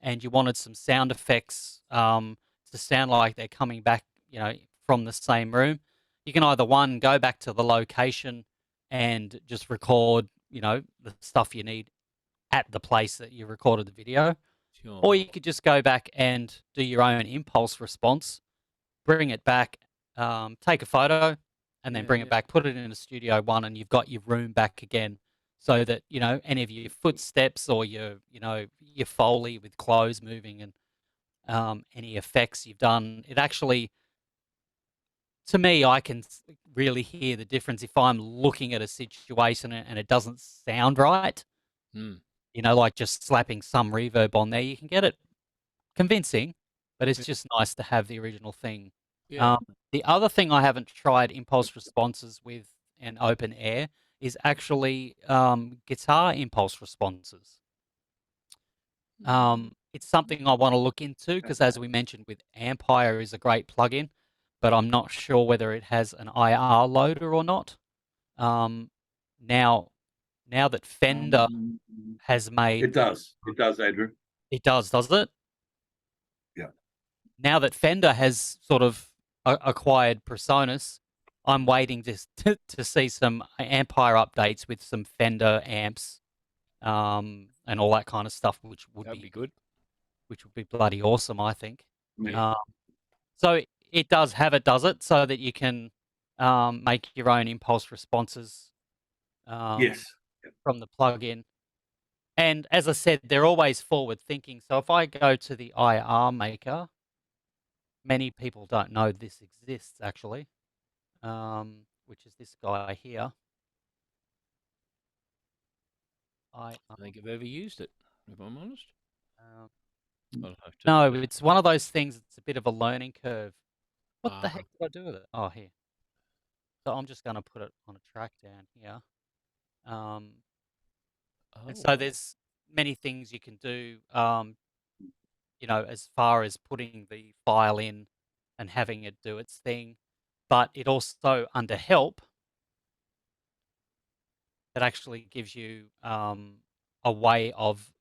and you wanted some sound effects to sound like they're coming back, you know, from the same room, you can either one, go back to the location and just record, you know, the stuff you need at the place that you recorded the video, Sure. or you could just go back and do your own impulse response, bring it back, take a photo, and then bring it back, put it in a Studio One, and you've got your room back again. so that any of your footsteps or your Foley with clothes moving and any effects you've done, it actually, to me, I can really hear the difference if I'm looking at a situation and it doesn't sound right. Hmm. Like just slapping some reverb on there, you can get it convincing, but it's Yeah. just nice to have the original thing. Yeah. The other thing I haven't tried impulse responses with an open air is actually guitar impulse responses. It's something I want to look into because, as we mentioned, with Ampire is a great plugin, but I'm not sure whether it has an IR loader or not. Now, now that Fender has made It does. It does, Andrew. it does it? Yeah. Now that Fender has sort of acquired Presonus, I'm waiting to see some Ampire updates with some Fender amps, and all that kind of stuff, which would That'd be be good. bloody awesome, I think. Yeah. So it does it so that you can make your own impulse responses Yes. from the plugin. And as I said, they're always forward thinking. So if I go to the IR maker, many people don't know this exists actually, which is this guy here. I think I've ever used it, if I'm honest. Um, I'll have to. no, it's one of those things. It's a bit of a learning curve. What the Ah. heck did I do with it? Oh, here. So I'm just going to put it on a track down here. And so Oh. there's many things you can do, as far as putting the file in and having it do its thing. But it also, under help, it actually gives you a way of,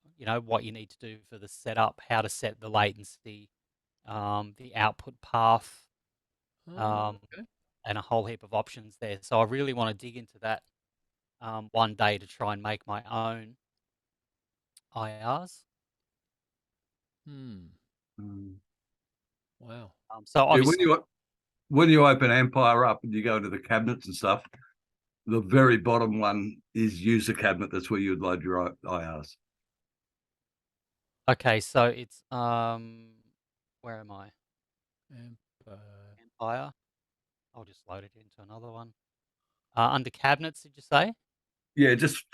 what you need to do for the setup, how to set the latency, the output path, Oh, okay. and a whole heap of options there. So I really want to dig into that one day to try and make my own IRs. Wow. So Yeah, obviously, when you open Empire up and you go to the cabinets and stuff, the very bottom one is user cabinet. That's where you'd load your IRs. okay, so it's where am I? Empire. I'll just load it into another one. Under cabinets, did you say? Yeah, just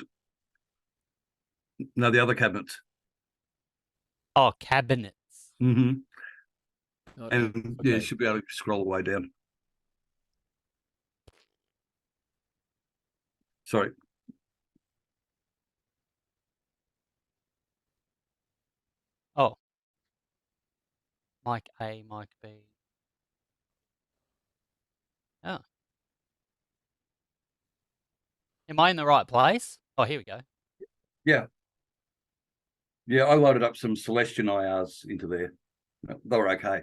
no, the other cabinets. Oh, cabinets. Mm-hmm. Okay. Yeah, you should be able to scroll the way down. Sorry. Oh, mic A, mic B. Oh. Am I in the right place? Oh, here we go. Yeah. Yeah, I loaded up some Celestion IRs into there. They were okay.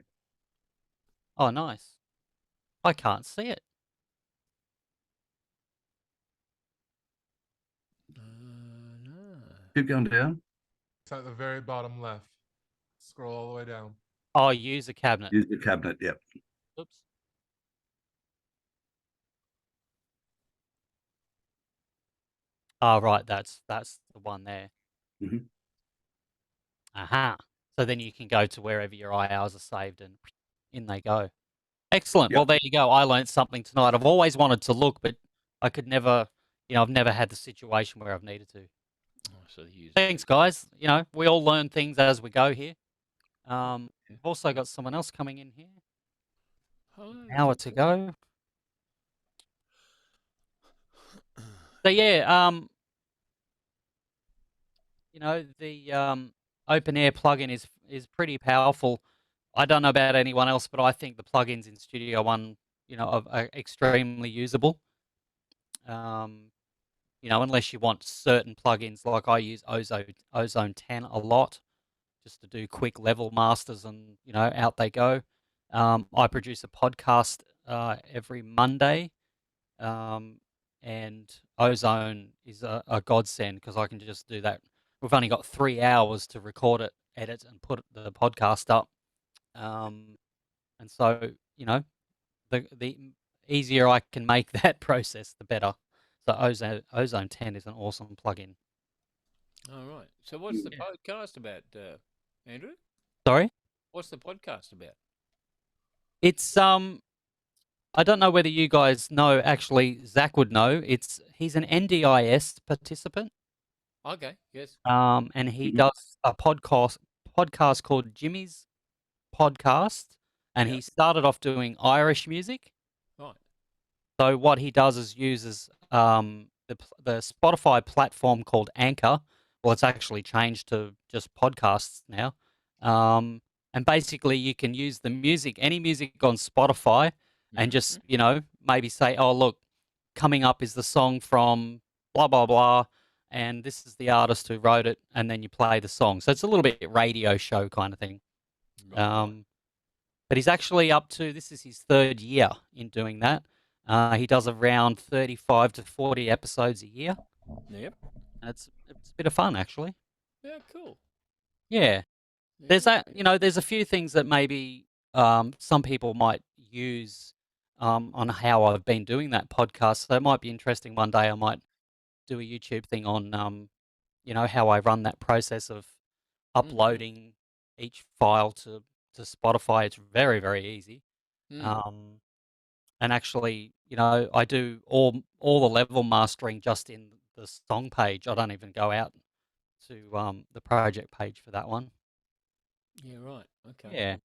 Oh, nice. I can't see it. No. Keep going down. It's at the very bottom left. Scroll all the way down. Oh, user cabinet. Use the cabinet. Yep. Oops. Oh, right. That's the one there. Mhm. Aha. So then you can go to wherever your IRs are saved and in they go. Excellent. Yep. Well, there you go. I learned something tonight. I've always wanted to look, but I could never, I've never had the situation where I've needed to. Oh, so the user. Thanks, guys. We all learn things as we go here. Yeah. We've also got someone else coming in here. Hello. An hour to go. So yeah, the open air plugin is pretty powerful. I don't know about anyone else, but I think the plugins in Studio One, are extremely usable. Unless you want certain plugins, like I use Ozone 10 a lot, just to do quick level masters, and out they go. I produce a podcast every Monday, and Ozone is a godsend because I can just do that. We've only got 3 hours to record it, edit, and put the podcast up. And so, the easier I can make that process, the better. So Ozone 10 is an awesome plugin. All right. So what's the Yeah. podcast about, Andrew? Sorry? What's the podcast about? It's I don't know whether you guys know. Actually, Zach would know. He's an NDIS participant. Okay. Yes. And he does a podcast called Jimmy's Podcast, and Yeah. he started off doing Irish music. Right. So what he does is uses the Spotify platform called Anchor. Well, it's actually changed to just podcasts now. And basically, you can use the music, any music on Spotify, and just maybe say, "Oh, look, coming up is the song from blah blah blah, and this is the artist who wrote it," and then you play the song. So it's a little bit radio show kind of thing. Right. But he's actually up to, this is his 3rd year in doing that. He does around 35 to 40 episodes a year. Yep. And it's a bit of fun, actually. Yeah. Cool. Yeah. There's Yeah. there's a few things that maybe some people might use on how I've been doing that podcast. So it might be interesting one day. I might do a YouTube thing on, how I run that process of uploading each file to Spotify. It's very, very easy. Mm. And actually, I do all the level mastering just in the song page. I don't even go out to the project page for that one. Yeah. Right. Okay. Yeah.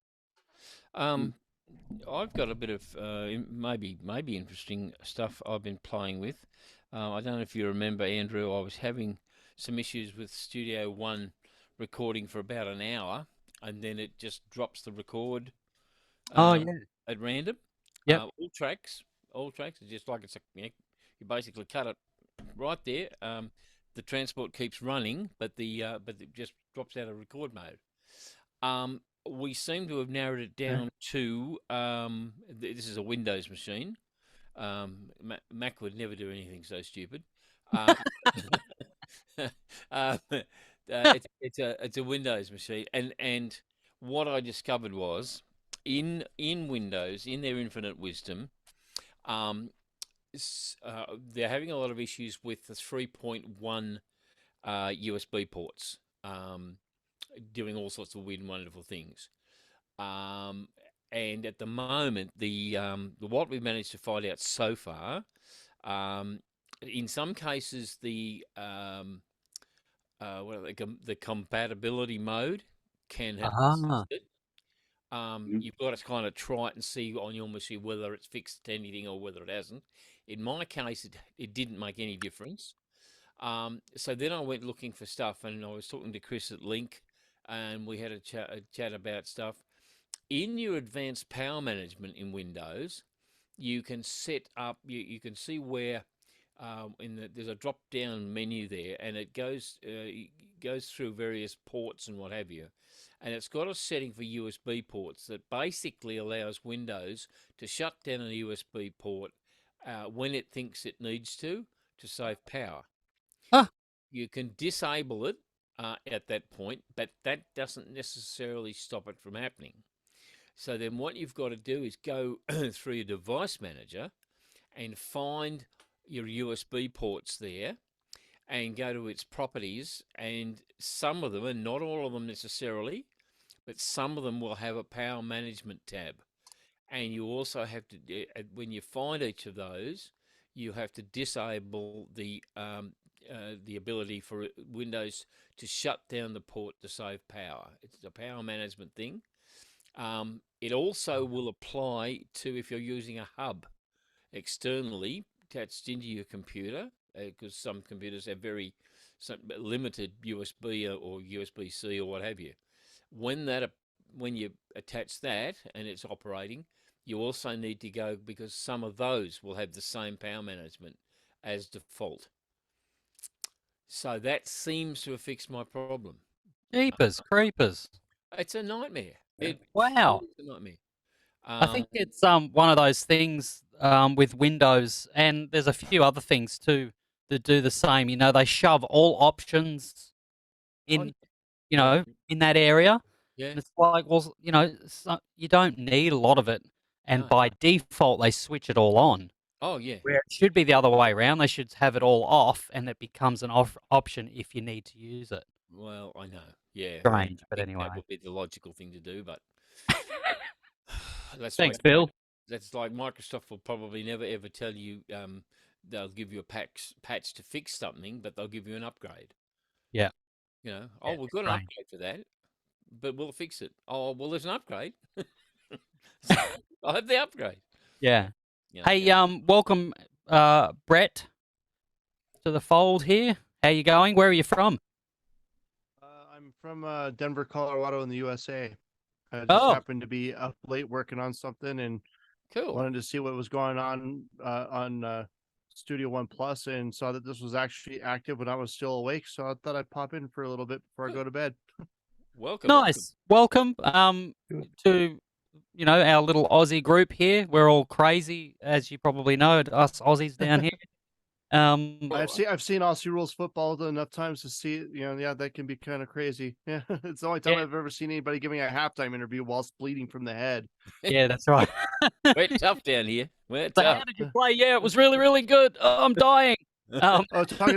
I've got a bit of maybe interesting stuff I've been playing with. I don't know if you remember, Andrew. I was having some issues with Studio One recording for about an hour, and then it just drops the record Oh yeah. at random. Yep. All tracks. It's just like you basically cut it right there. The transport keeps running, but it just drops out of record mode. We seem to have narrowed it down to this is a Windows machine. Mac would never do anything so stupid. It's a Windows machine, and what I discovered was in Windows, in their infinite wisdom, they're having a lot of issues with the 3.1 USB ports, doing all sorts of weird and wonderful things. And at the moment, what we've managed to find out so far, in some cases, the compatibility mode can assist it. You've got to kind of try it and see on your machine whether it's fixed anything or whether it hasn't. In my case, it didn't make any difference. So then I went looking for stuff, and I was talking to Chris at Link, and we had a chat about stuff. In your advanced power management in Windows, you can set up. You can see where there's a drop down menu there, and it goes through various ports and what have you. And it's got a setting for USB ports that basically allows Windows to shut down a USB port when it thinks it needs to save power. You can disable it at that point, but that doesn't necessarily stop it from happening. So then what you've got to do is go through your device manager and find your USB ports there and go to its properties. And some of them, and not all of them necessarily, but some of them will have a power management tab. And you also have to, when you find each of those, you have to disable the ability for Windows to shut down the port to save power. It's a power management thing. It also will apply to if you're using a hub externally attached into your computer, because some computers have very limited USB or USB-C or what have you. When you attach that and it's operating, you also need to go, because some of those will have the same power management as default. So that seems to have fixed my problem. Jeepers creepers. It's a nightmare. Wow. It's a nightmare. I think it's one of those things with Windows, and there's a few other things too that do the same. They shove all options in, in that area. Yeah. And it's like, well, you don't need a lot of it, and by default they switch it all on. Oh yeah. Where it should be the other way around. They should have it all off, and it becomes an option if you need to use it. Well, I know. Yeah. Strange, I but think anyway. that would be the logical thing to do, but that's Thanks, like Bill. that's like Microsoft will probably never ever tell you they'll give you a patch to fix something, but they'll give you an upgrade. Yeah. You know, Yeah, we've got an strange. upgrade for that, but we'll fix it. Oh, well, there's an upgrade. So I'll have the upgrade. Yeah. You know, Hey, yeah. welcome, Brett, to the fold here. How you going? Where are you from? I'm from Denver, Colorado, in the USA. I just Oh. happened to be up late working on something and Cool. wanted to see what was going on Studio One Plus, and saw that this was actually active when I was still awake. So I thought I'd pop in for a little bit before I go to bed. Welcome. Nice. Welcome to our little Aussie group here. We're all crazy, as you probably know, us Aussies down here. I've seen Aussie rules football enough times to see it. Yeah, that can be kind of crazy. Yeah, it's the only time Yeah. I've ever seen anybody giving a halftime interview whilst bleeding from the head. Yeah, that's right. We're tough down here. We're So tough. how did you play? Yeah, it was really, really good. Oh, I'm dying. Talking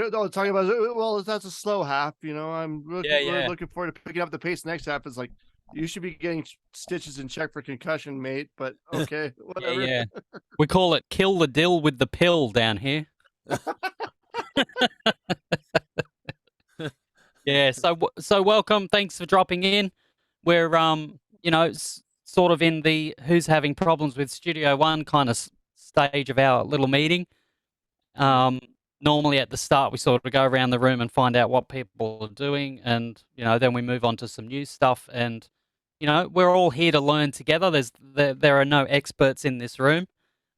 about well, that's a slow half. We're looking forward to picking up the pace next half. It's like you should be getting stitches in check for concussion, mate. But okay, whatever. Yeah. We call it kill the dill with the pill down here. Yeah, so welcome. Thanks for dropping in. We're sort of in the who's having problems with Studio One kind of stage of our little meeting. Normally at the start we sort of go around the room and find out what people are doing, and then we move on to some new stuff. And we're all here to learn together. There are no experts in this room.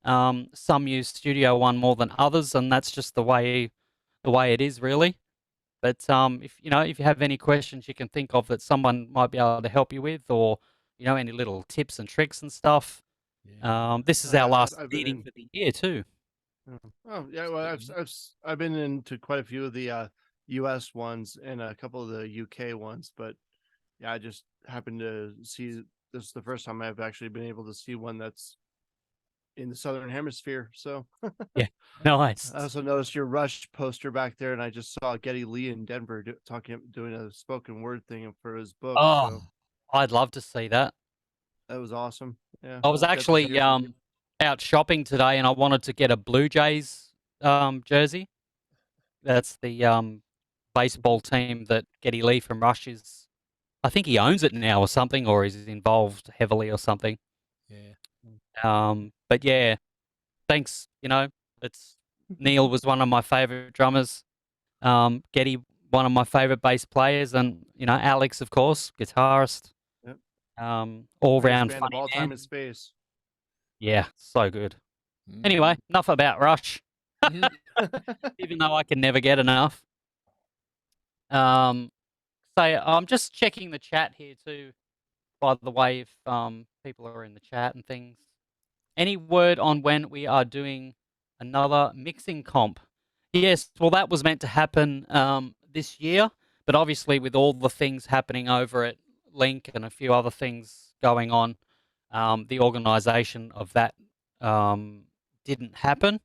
Some use Studio One more than others, and that's just the way it is, really. But if you have any questions you can think of that someone might be able to help you with, or any little tips and tricks and stuff, this is our last I've been meeting in- for the year too. Oh yeah, well, I've been into quite a few of the U.S. ones and a couple of the U.K. ones, but yeah, I just happened to see this is the first time I've actually been able to see one that's in the Southern Hemisphere. So Nice. I also noticed your Rush poster back there, and I just saw Geddy Lee in Denver doing a spoken word thing for his book. Oh, So I'd love to see that. that was awesome. Yeah, I was got to actually hear from you. out shopping today, and I wanted to get a Blue Jays jersey. That's the baseball team that Geddy Lee from Rush is. I think he owns it now or something, or is involved heavily or something. Yeah. But yeah, thanks. It's Neil was one of my favorite drummers. Geddy, one of my favorite bass players, and Alex, of course, guitarist. Yep. All Greatest round band funny of all time man. in space. Yeah, so good. Mm. Anyway, enough about Rush. Mhm. Even though I can never get enough. So I'm just checking the chat here too. By the way, if people are in the chat and things. Any word on when we are doing another mixing comp? Yes, well, that was meant to happen this year, but obviously with all the things happening over at Link and a few other things going on, the organisation of that didn't happen.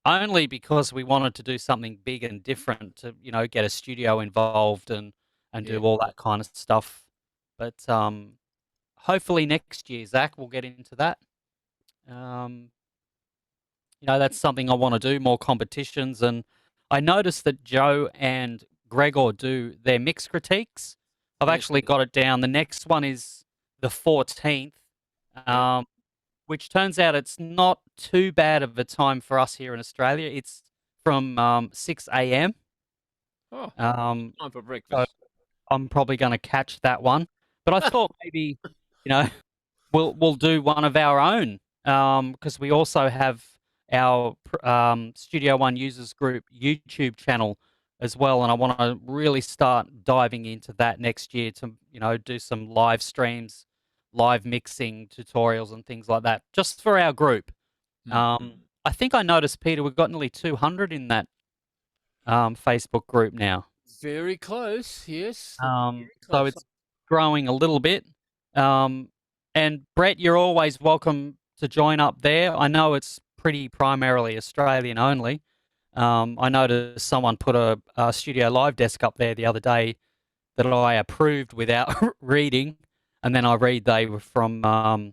Only because we wanted to do something big and different to, get a studio involved and do Yeah. all that kind of stuff. But hopefully next year, Zach, we'll get into that. That's something I want to do, more competitions. And I noticed that Joe and Gregor do their mix critiques. I've Yes. actually got it down. The next one is the 14th, which turns out it's not too bad of a time for us here in Australia. It's from 6 a.m. Oh, Um, time for so breakfast. I'm probably going to catch that one. But I thought maybe, we'll do one of our own, because we also have our Studio One Users Group YouTube channel as well, and I want to really start diving into that next year to do some live streams, live mixing tutorials and things like that, just for our group. I think I noticed, Peter, we've got nearly 200 in that Facebook group now. Very close. Yes. Very So close. it's growing a little bit. And Brett, you're always welcome to join up there. I know it's pretty primarily Australian only. I noticed someone put a Studio Live desk up there the other day that I approved without reading, and then I read they were from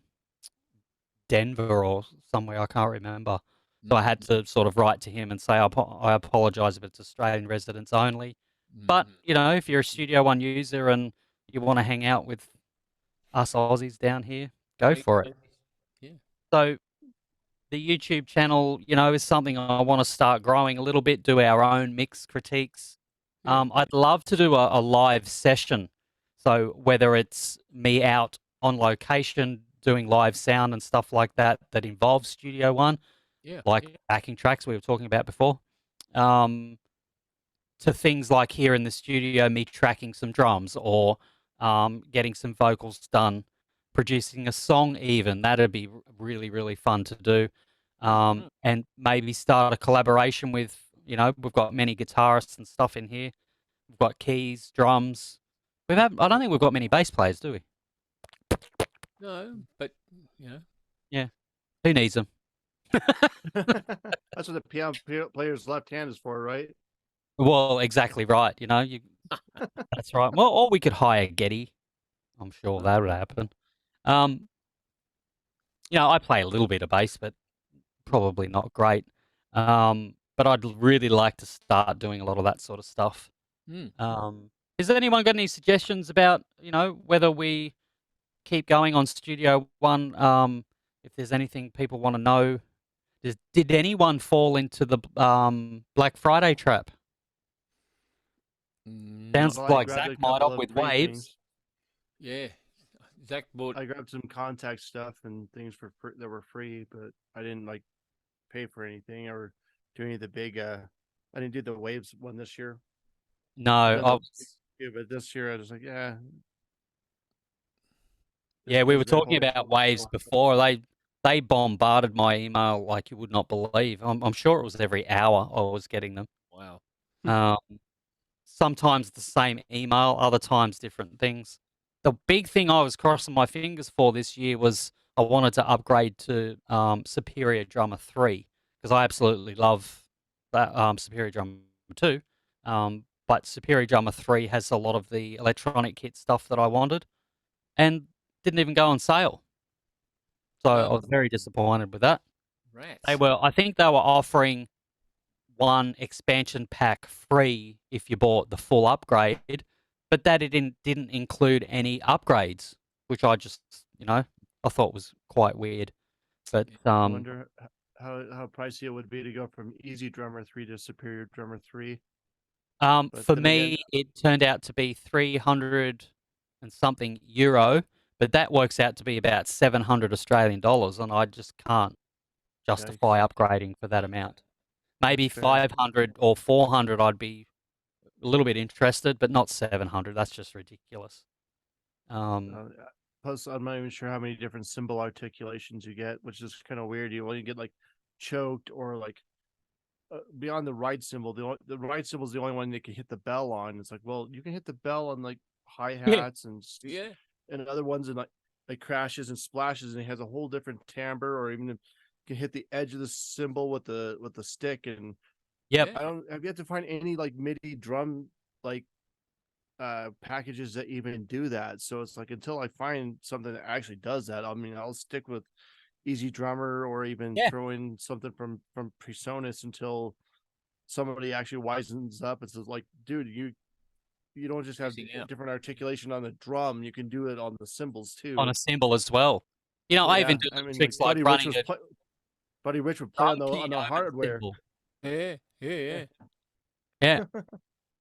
Denver or somewhere, I can't remember. So I had to sort of write to him and say, I apologise if it's Australian residents only. But, you know, if you're a Studio One user and you want to hang out with us Aussies down here, go for it. Yeah. So the YouTube channel, you know, is something I want to start growing a little bit, do our own mix critiques. Yeah. I'd love to do a live session. So whether it's me out on location doing live sound and stuff like that that involves Studio One, Yeah. like backing tracks we were talking about before, to things like here in the studio, me tracking some drums or getting some vocals done, producing a song even. That'd be really, really fun to do. And maybe start a collaboration with, you know, we've got many guitarists and stuff in here. We've got keys, drums. I don't think we've got many bass players, do we? No, but you know. Yeah. Who needs them? That's what the piano player's left hand is for, right? Well, exactly right. You know, that's right. Well, or we could hire Getty. I'm sure that would happen. You know, I play a little bit of bass, but probably not great. But I'd really like to start doing a lot of that sort of stuff. Has anyone got any suggestions about, you know, whether we keep going on Studio One? If there's anything people want to know, did anyone fall into the Black Friday trap? Sounds Well, I like grabbed a Zach might couple have of with free Waves. things. Yeah. Zach bought. I grabbed some contact stuff and things that were free, but I didn't like pay for anything or do any of the big. I didn't do the Waves one this year. No, but this year I was like, yeah. Yeah, we were there's no talking point. about Waves before. They bombarded my email like you would not believe. I'm sure it was every hour I was getting them. Wow. Sometimes the same email, other times different things. The big thing I was crossing my fingers for this year was I wanted to upgrade to Superior Drummer 3 because I absolutely love that Superior Drummer 2. But Superior Drummer 3 has a lot of the electronic kit stuff that I wanted and didn't even go on sale. So I was very disappointed with that. Rats. I think they were offering one expansion pack free if you bought the full upgrade, but that it didn't include any upgrades, which I just, you know, I thought was quite weird. But I wonder how pricey it would be to go from Easy Drummer 3 to Superior Drummer 3. For me, it turned out to be 300 and something euro, but that works out to be about 700 Australian dollars, and I just can't justify upgrading for that amount. Maybe 500 or 400, I'd be a little bit interested, but not 700. That's just ridiculous. Plus, I'm not even sure how many different cymbal articulations you get, which is kind of weird. You only get like choked or like beyond the right cymbal. The right cymbal is the only one that can hit the bell on. It's like, well, you can hit the bell on like hi hats and other ones and like crashes and splashes, and it has a whole different timbre, or even can hit the edge of the cymbal with the stick. And I've yet to find any like MIDI drum like packages that even do that. So it's like until I find something that actually does that, I mean, I'll stick with Easy Drummer or even throw in something from Presonus until somebody actually wisens up and says, like, dude, you don't just have different articulation on the drum, you can do it on the cymbals too. On a cymbal as well. You know, I even do tricks like running it. Buddy Rich would play on the hardware. Yeah.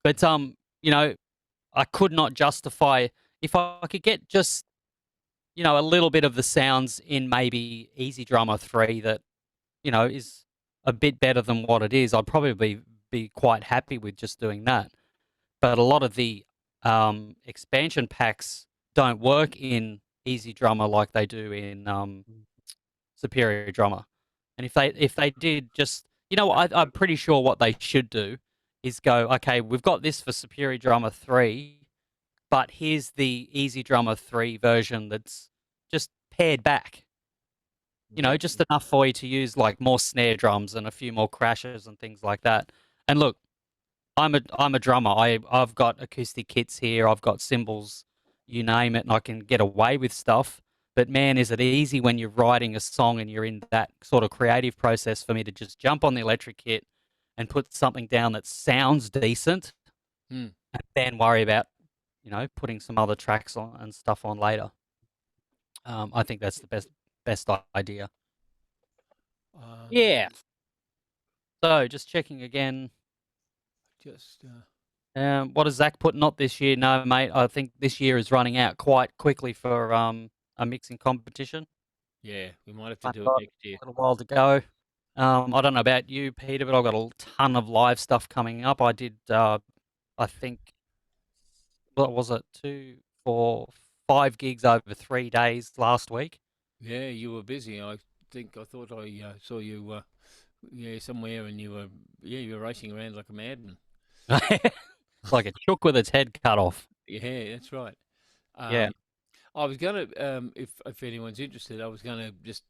But you know, I could not justify if I could get just, you know, a little bit of the sounds in maybe Easy Drummer 3 that, you know, is a bit better than what it is. I'd probably be quite happy with just doing that. But a lot of the expansion packs don't work in Easy Drummer like they do in Superior Drummer. And if they did just, you know, I'm pretty sure what they should do is go, okay, we've got this for Superior Drummer 3, but here's the Easy Drummer 3 version that's just pared back. you know, just enough for you to use like more snare drums and a few more crashes and things like that. And look, I'm a drummer. I've got acoustic kits here. I've got cymbals, you name it, and I can get away with stuff. But man, is it easy when you're writing a song and you're in that sort of creative process for me to just jump on the electric kit and put something down that sounds decent, Hmm. and then worry about, you know, putting some other tracks on and stuff on later. I think that's the best idea. Yeah. So just checking again. Just What does Zach put? Not this year, no, mate. I think this year is running out quite quickly for a mixing competition. yeah, we might have to I've do it got next year. a little while to go. I don't know about you, Peter, but I've got a ton of live stuff coming up. I did, I think, what was it, 2, 4, 5 gigs over 3 days last week. Yeah, you were busy. I thought I saw you yeah somewhere, and you were racing around like a madman. Like a chook with its head cut off. Yeah, that's right. Yeah. I was gonna if anyone's interested, I was gonna just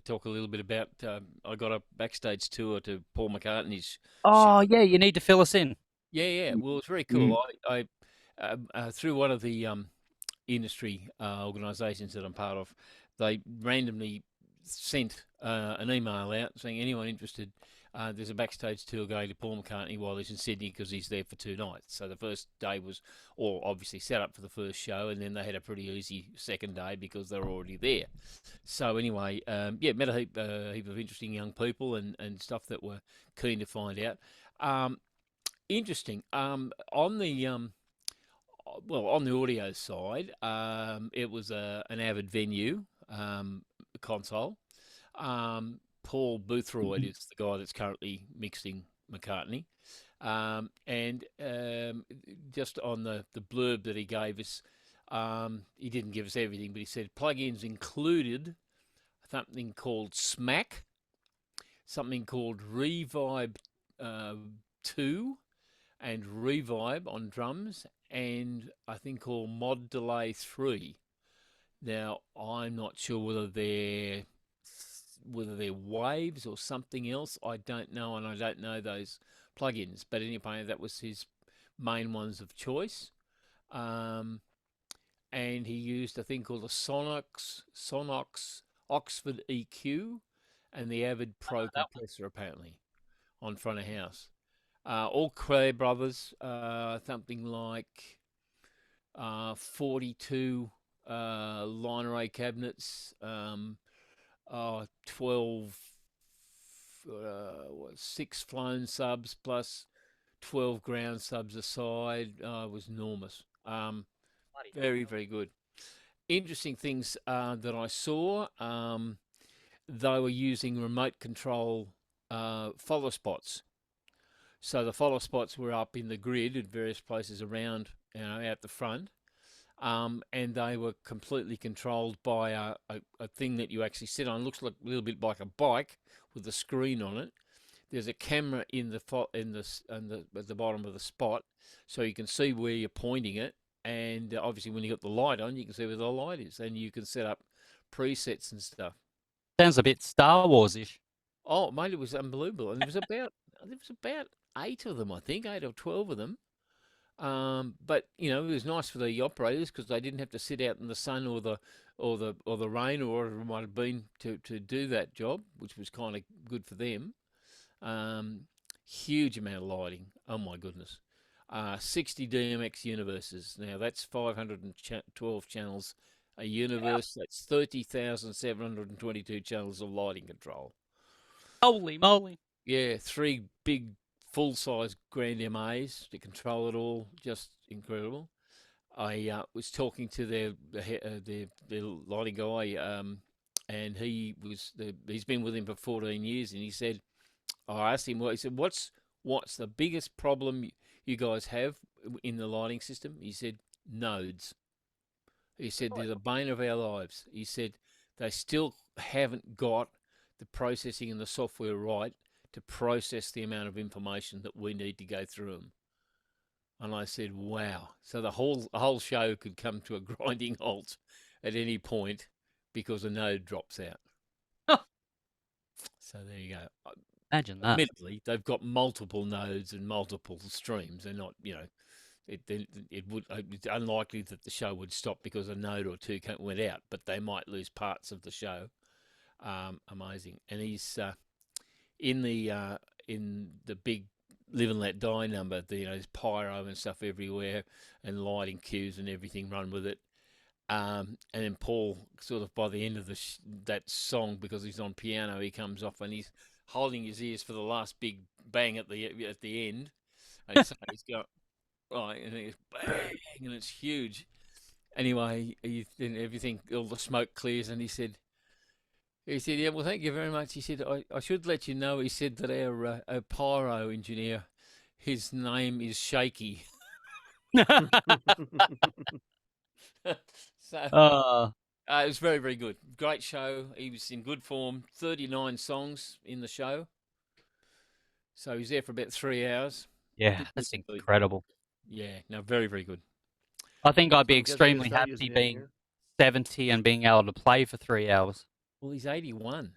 talk a little bit about I got a backstage tour to Paul McCartney's show. Oh, yeah, you need to fill us in. Yeah. Well, it's very cool. I through one of the industry organisations that I'm part of, they randomly sent an email out saying anyone interested. There's a backstage tour going to Paul McCartney while he's in Sydney because he's there for 2 nights. So the first day was all obviously set up for the first show, and then they had a pretty easy second day because they were already there. So anyway, met a heap of interesting young people and stuff that were keen to find out. Interesting. On the on the audio side, it was an Avid venue console. Paul Boothroyd is the guy that's currently mixing McCartney. And just on the blurb that he gave us, he didn't give us everything, but he said plugins included something called Smack, something called Revibe 2, and Revibe on drums, and I think called Mod Delay 3. Now, I'm not sure whether they're waves or something else. I don't know, and I don't know those plugins. But anyway, that was his main ones of choice. And he used a thing called the Sonox Oxford EQ and the Avid Pro compressor, apparently, on front of house. All Clare brothers, something like 42 line array cabinets, 12, 6 flown subs plus 12 ground subs aside. It was enormous. Very, very good. Interesting things that I saw. They were using remote control follow spots. So the follow spots were up in the grid at various places around, out the front. And they were completely controlled by a thing that you actually sit on. It looks like a little bit like a bike with a screen on it. There's a camera at the bottom of the spot, so you can see where you're pointing it. And obviously, when you got the light on, you can see where the light is, and you can set up presets and stuff. Sounds a bit Star Wars-ish. Oh, mate, it was unbelievable, and there was about 8 of them, I think, 8 or 12 of them. But it was nice for the operators because they didn't have to sit out in the sun or the rain or whatever it might have been to do that job, which was kind of good for them. Huge amount of lighting. Oh my goodness. 60 DMX universes. Now that's 512 channels a universe. Wow. That's 30,722 channels of lighting control. Holy moly. Yeah, 3 big full-size Grand MAs to control it all. Just incredible. I was talking to their lighting guy, and he's been with him for 14 years, and he said, I asked him, he said, what's the biggest problem you guys have in the lighting system? He said, nodes. He said, they're the bane of our lives. He said, they still haven't got the processing and the software right to process the amount of information that we need to go through them. And I said, wow. So the whole show could come to a grinding halt at any point because a node drops out. So there you go. Imagine that. Admittedly, they've got multiple nodes and multiple streams. They're not, it would. It's unlikely that the show would stop because a node or two went out, but they might lose parts of the show. Amazing, and he's in the big Live and Let Die number. There's pyro and stuff everywhere, and lighting cues and everything run with it. And then Paul, sort of by the end of that song, because he's on piano, he comes off and he's holding his ears for the last big bang at the end, and so he's going right, and it's bang, and it's huge. Anyway, then everything, all the smoke clears, and he said, yeah, well, thank you very much. He said, I should let you know, he said, that our pyro engineer, his name is Shaky. So it was very, very good. Great show. He was in good form. 39 songs in the show. So he was there for about 3 hours. Yeah, that's incredible. Yeah, no, very, very good. I think I'd be I'm guessing extremely it's not happy using it being here. 70 and being able to play for 3 hours. Well, he's 81.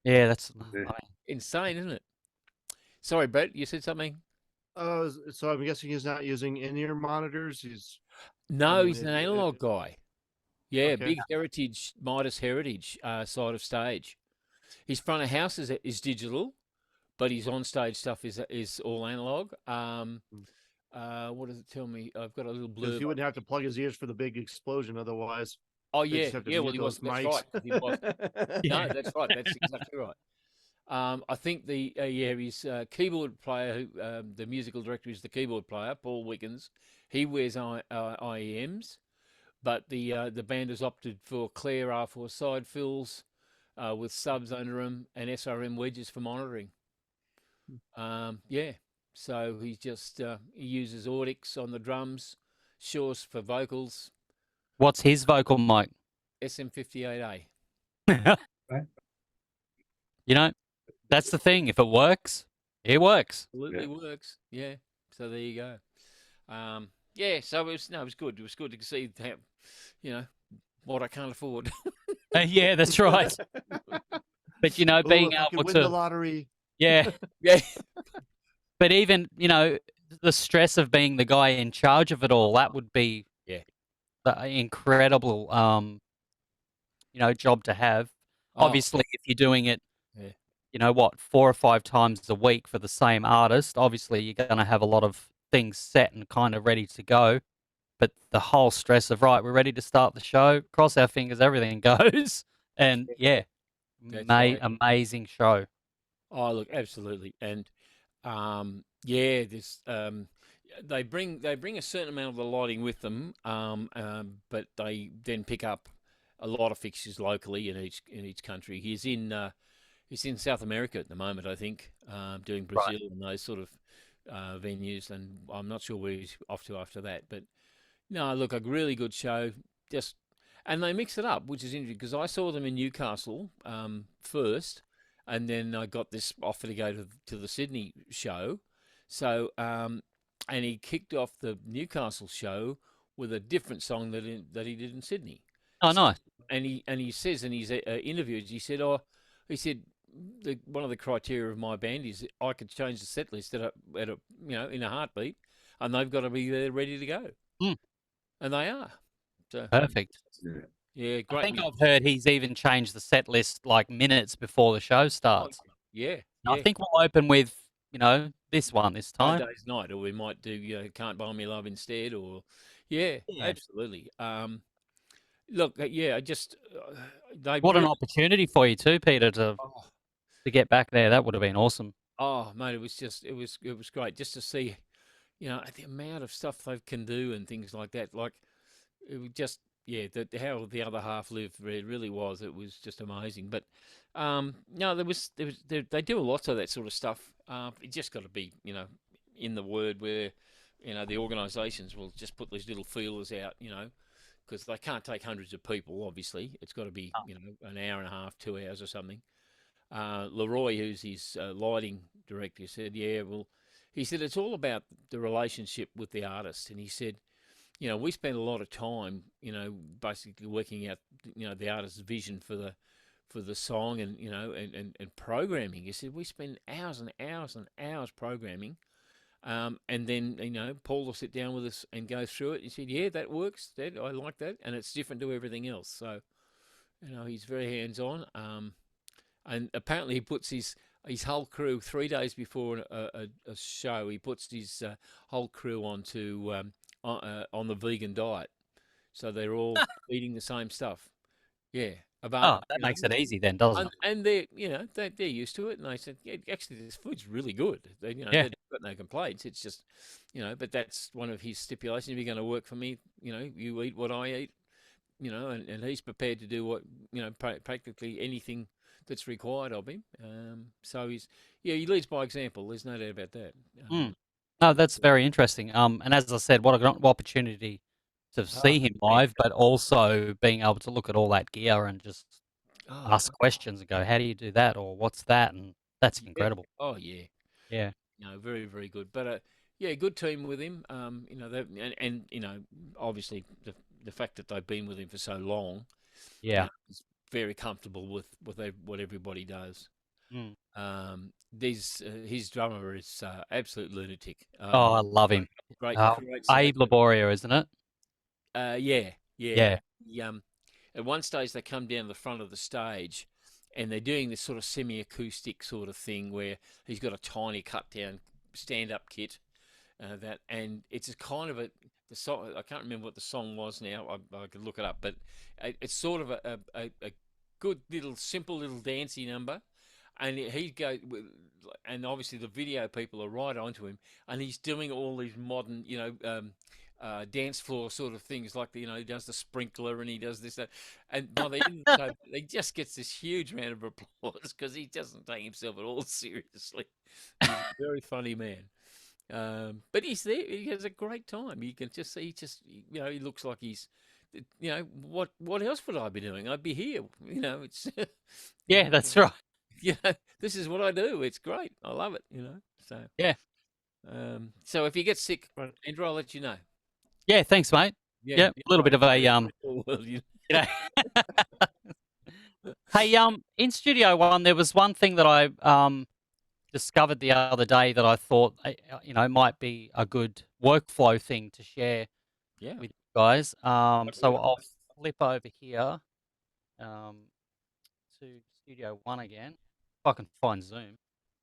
Yeah, that's Yeah. Insane, isn't it? Sorry, Brett, you said something? So I'm guessing he's not using in-ear monitors. No, mean, he's an analog guy. Yeah, Okay. big heritage, Midas Heritage side of stage. His front of house is digital, but his on-stage stuff is all analog. What does it tell me? I've got a little Because blurb. he wouldn't have to plug his ears for the big explosion otherwise. Oh, They yeah. just have to Yeah, well, mute he was. those That's mics. right. He was. No, that's right. That's exactly right. I think his keyboard player, who the musical director is the keyboard player, Paul Wickens. He wears IEMs, but the band has opted for Claire R4 side fills with subs under them and SRM wedges for monitoring. Yeah, so he uses Audix on the drums, Shores for vocals, What's his vocal mic? SM58A. You know, that's the thing. If it works, it works. Absolutely works. Yeah. So there you go. Yeah. So it was good. It was good to see how, what I can't afford. Yeah, that's right. But being If I could able win the to, lottery. yeah. Yeah. But even the stress of being the guy in charge of it all, that would be the incredible job to have. Oh, Obviously, if you're doing it, yeah. 4 or 5 times a week for the same artist, obviously you're going to have a lot of things set and kind of ready to go. But the whole stress of, right, we're ready to start the show, cross our fingers, everything goes. And That's right. amazing show. Oh, look, absolutely. And this they bring a certain amount of the lighting with them, but they then pick up a lot of fixtures locally in each country. He's in South America at the moment, I think, doing Brazil and those sort of venues, and I'm not sure where he's off to after that. But no, look, a really good show. And they mix it up, which is interesting because I saw them in Newcastle first, and then I got this offer to go to the Sydney show. So, and he kicked off the Newcastle show with a different song that he did in Sydney. Oh, nice. And he says in his interviews, he said, one of the criteria of my band is I could change the set list in a heartbeat, and they've got to be there ready to go, and they are. So Perfect. yeah, great. I think I've heard he's even changed the set list like minutes before the show starts. Yeah. I think we'll open with this one this time. Day's Night, or we might do Can't Buy Me Love instead, or absolutely. Look, just what an opportunity for you too, Peter, to get back there. That would have been awesome. Oh, mate, it was great just to see, the amount of stuff they can do and things like that. Like it was just how the other half lived. It really was. It was just amazing. But no, they do lots of that sort of stuff. It just got to be in the word where the organisations will just put these little feelers out. Because they can't take hundreds of people, obviously. It's got to be, an hour and a half, 2 hours or something. Leroy, who's his lighting director, said, he said, it's all about the relationship with the artist. And he said, we spend a lot of time, basically working out, the artist's vision for for the song, and and programming. He said we spend hours and hours and hours programming, and then Paul will sit down with us and go through it. He said, yeah, that works. That I like that, and it's different to everything else. So he's very hands on. And apparently he puts his whole crew 3 days before a show. He puts his whole crew onto on the vegan diet, so they're all eating the same stuff. Yeah, Oh, that makes it easy then, doesn't it? and they're they're used to it. And they said, yeah, actually, this food's really good. They Yeah. they've got no complaints. It's just but that's one of his stipulations. If you're going to work for me, you eat what I eat. And he's prepared to do what practically anything that's required of him. So he leads by example. There's no doubt about that. No, that's very interesting. And as I said, what an opportunity to see him yeah. live, but also being able to look at all that gear and just ask questions and go, "How do you do that?" or "What's that?" And that's incredible. Oh yeah, Yeah. very very good. But yeah, good team with him. And obviously the fact that they've been with him for so long, Yeah. he's very comfortable with what everybody does. Mm. His drummer is absolute lunatic. Oh, I love him. Great, Abe Laboria, isn't it? Yeah. Yeah. He, at one stage, they come down to the front of the stage, and they're doing this sort of semi-acoustic sort of thing where he's got a tiny cut-down stand-up kit, and it's a kind of the song. I can't remember what the song was now. I could look it up, but it's sort of a good little simple little dancey number. And he go, and obviously the video people are right onto him, and he's doing all these modern, dance floor sort of things, like he does the sprinkler and he does this, that, and by the end of the show, he just gets this huge round of applause because he doesn't take himself at all seriously. He's a very funny man, but he's there. He has a great time. You can just see, he looks like he's. What else would I be doing? I'd be here. It's Yeah, that's right. This is what I do. It's great. I love it. So Yeah. So if you get sick, Andrew, I'll let you know. Yeah, thanks, mate. Yeah, a little bit of a Hey, in Studio One, there was one thing that I discovered the other day that I thought might be a good workflow thing to share with you guys. So I'll flip over here to Studio One again. If I can find Zoom.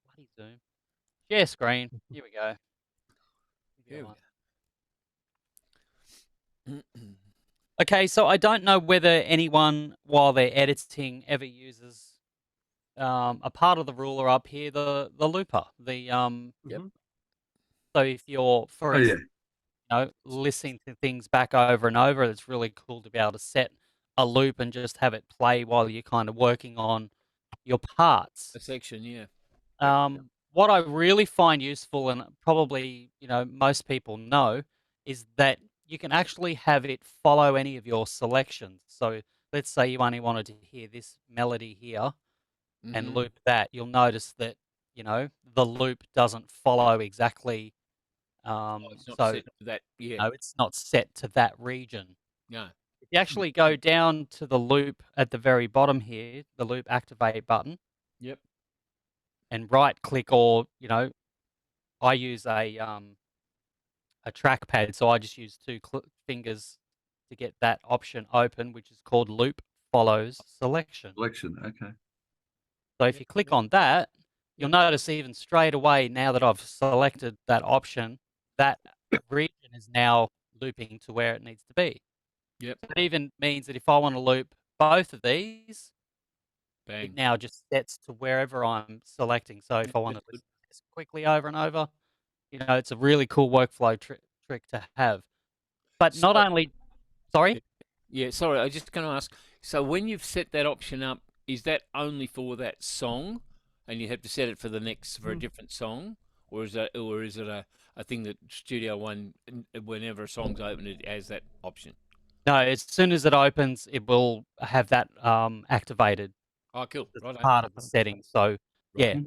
Bloody Zoom. Share screen. Here we go. Here we go. Okay, so I don't know whether anyone, while they're editing, ever uses a part of the ruler up here, the looper. Yep. So if you're, for instance, listening to things back over and over, it's really cool to be able to set a loop and just have it play while you're kind of working on your parts. A section, yeah. What I really find useful, and probably most people know, is that you can actually have it follow any of your selections. So let's say you only wanted to hear this melody here and loop that. You'll notice that the loop doesn't follow exactly. It's not set to that. Yeah. No, it's not set to that region. No. If you actually go down to the loop at the very bottom here, the loop activate button. Yep. And right click, or I use a trackpad, so I just use two fingers to get that option open, which is called loop follows selection. Okay. So if you click on that, you'll notice even straight away, now that I've selected that option, that region is now looping to where it needs to be. Yep. It even means that if I want to loop both of these, bang, it now just sets to wherever I'm selecting. So if I want to listen to this quickly over and over, it's a really cool workflow trick to have. But not only, sorry? Yeah, sorry, I was just going to ask, so when you've set that option up, is that only for that song, and you have to set it for the next, for a different song? Or is it a thing that Studio One, whenever a song's open, it has that option? No, as soon as it opens, it will have that activated. Oh, cool. Right. Part of the setting. So, your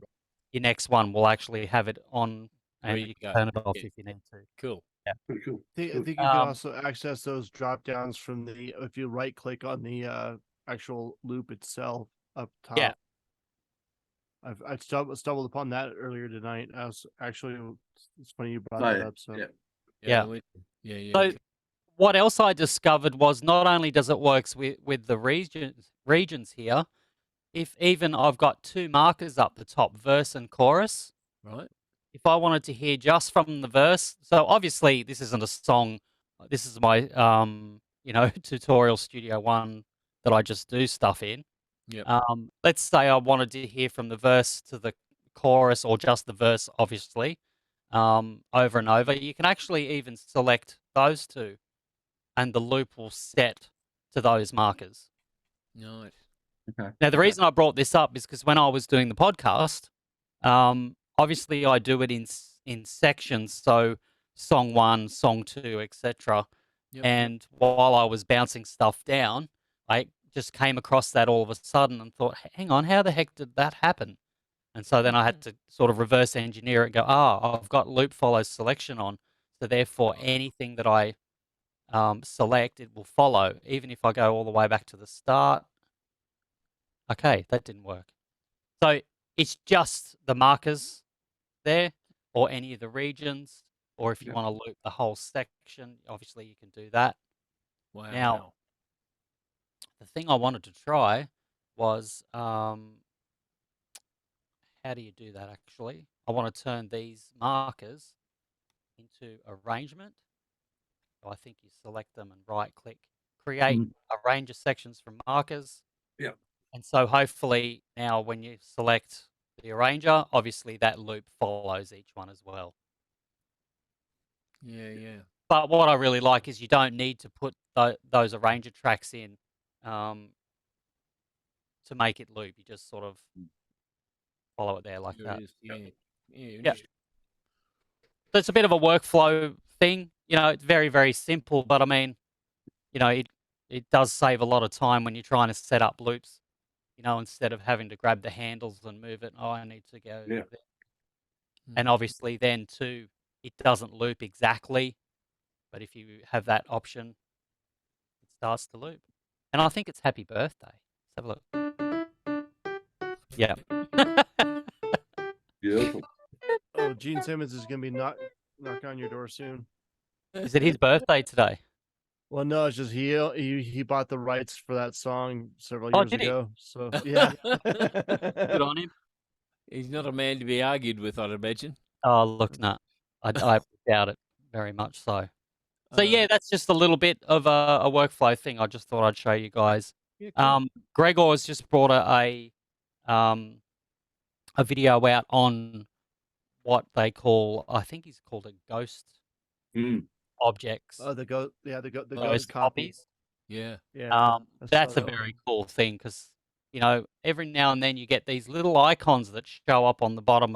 next one will actually have it on, and you can turn it off if you need to. Cool. Yeah. Pretty cool. I think you can also access those drop downs from if you right click on the actual loop itself. up top. Yeah. I stumbled upon that earlier tonight. I was actually, it's funny you brought Oh, that yeah, up. So yeah. Yeah. I'm with you. Yeah. So what else I discovered was not only does it works with the regions here, if even I've got two markers up the top, verse and chorus. Right. If I wanted to hear just from the verse, so obviously this isn't a song. This is my tutorial Studio One that I just do stuff in. Yep. Let's say I wanted to hear from the verse to the chorus, or just the verse, obviously, over and over. You can actually even select those two, and the loop will set to those markers. Nice. Okay. Now, the reason I brought this up is because when I was doing the podcast, obviously I do it in sections, so song 1, song 2, etc. Yep. And while I was bouncing stuff down, I just came across that all of a sudden and thought, hang on, how the heck did that happen? And so then I had to sort of reverse engineer it and go, I've got loop follow selection on. So therefore, anything that I select, it will follow, even if I go all the way back to the start. Okay, that didn't work. So it's just the markers there, or any of the regions, or if you Yep. want to loop the whole section, obviously you can do that. Wow. Now, the thing I wanted to try was, how do you do that actually? I want to turn these markers into arrangement. So I think you select them and right click, create a range of sections from markers. Yep. And so hopefully now when you select the arranger, obviously that loop follows each one as well. Yeah. But what I really like is you don't need to put those arranger tracks in to make it loop. You just sort of follow it there like Sure that. is. Yeah. Yeah. Interesting. So it's a bit of a workflow thing. It's very, very simple, but I mean, it does save a lot of time when you're trying to set up loops. Instead of having to grab the handles and move it, I need to go Yeah. there. And obviously then too, it doesn't loop exactly, but if you have that option, it starts to loop. And I think it's happy birthday. Let's have a look. Yeah. Beautiful. oh, Gene Simmons is gonna be knocking on your door soon. Is it his birthday today? Well, no, it's just he bought the rights for that song several Oh, years did he? ago. So yeah. Good on him. He's not a man to be argued with, I'd imagine. Oh, look, no. I doubt it very much so. So yeah, that's just a little bit of a workflow thing. I just thought I'd show you guys. Yeah, cool. Gregor has just brought a video out on what they call, I think he's called it ghost objects. Oh, the Ghost ghost copy. copies. Yeah. Yeah. That's a that very cool thing because every now and then you get these little icons that show up on the bottom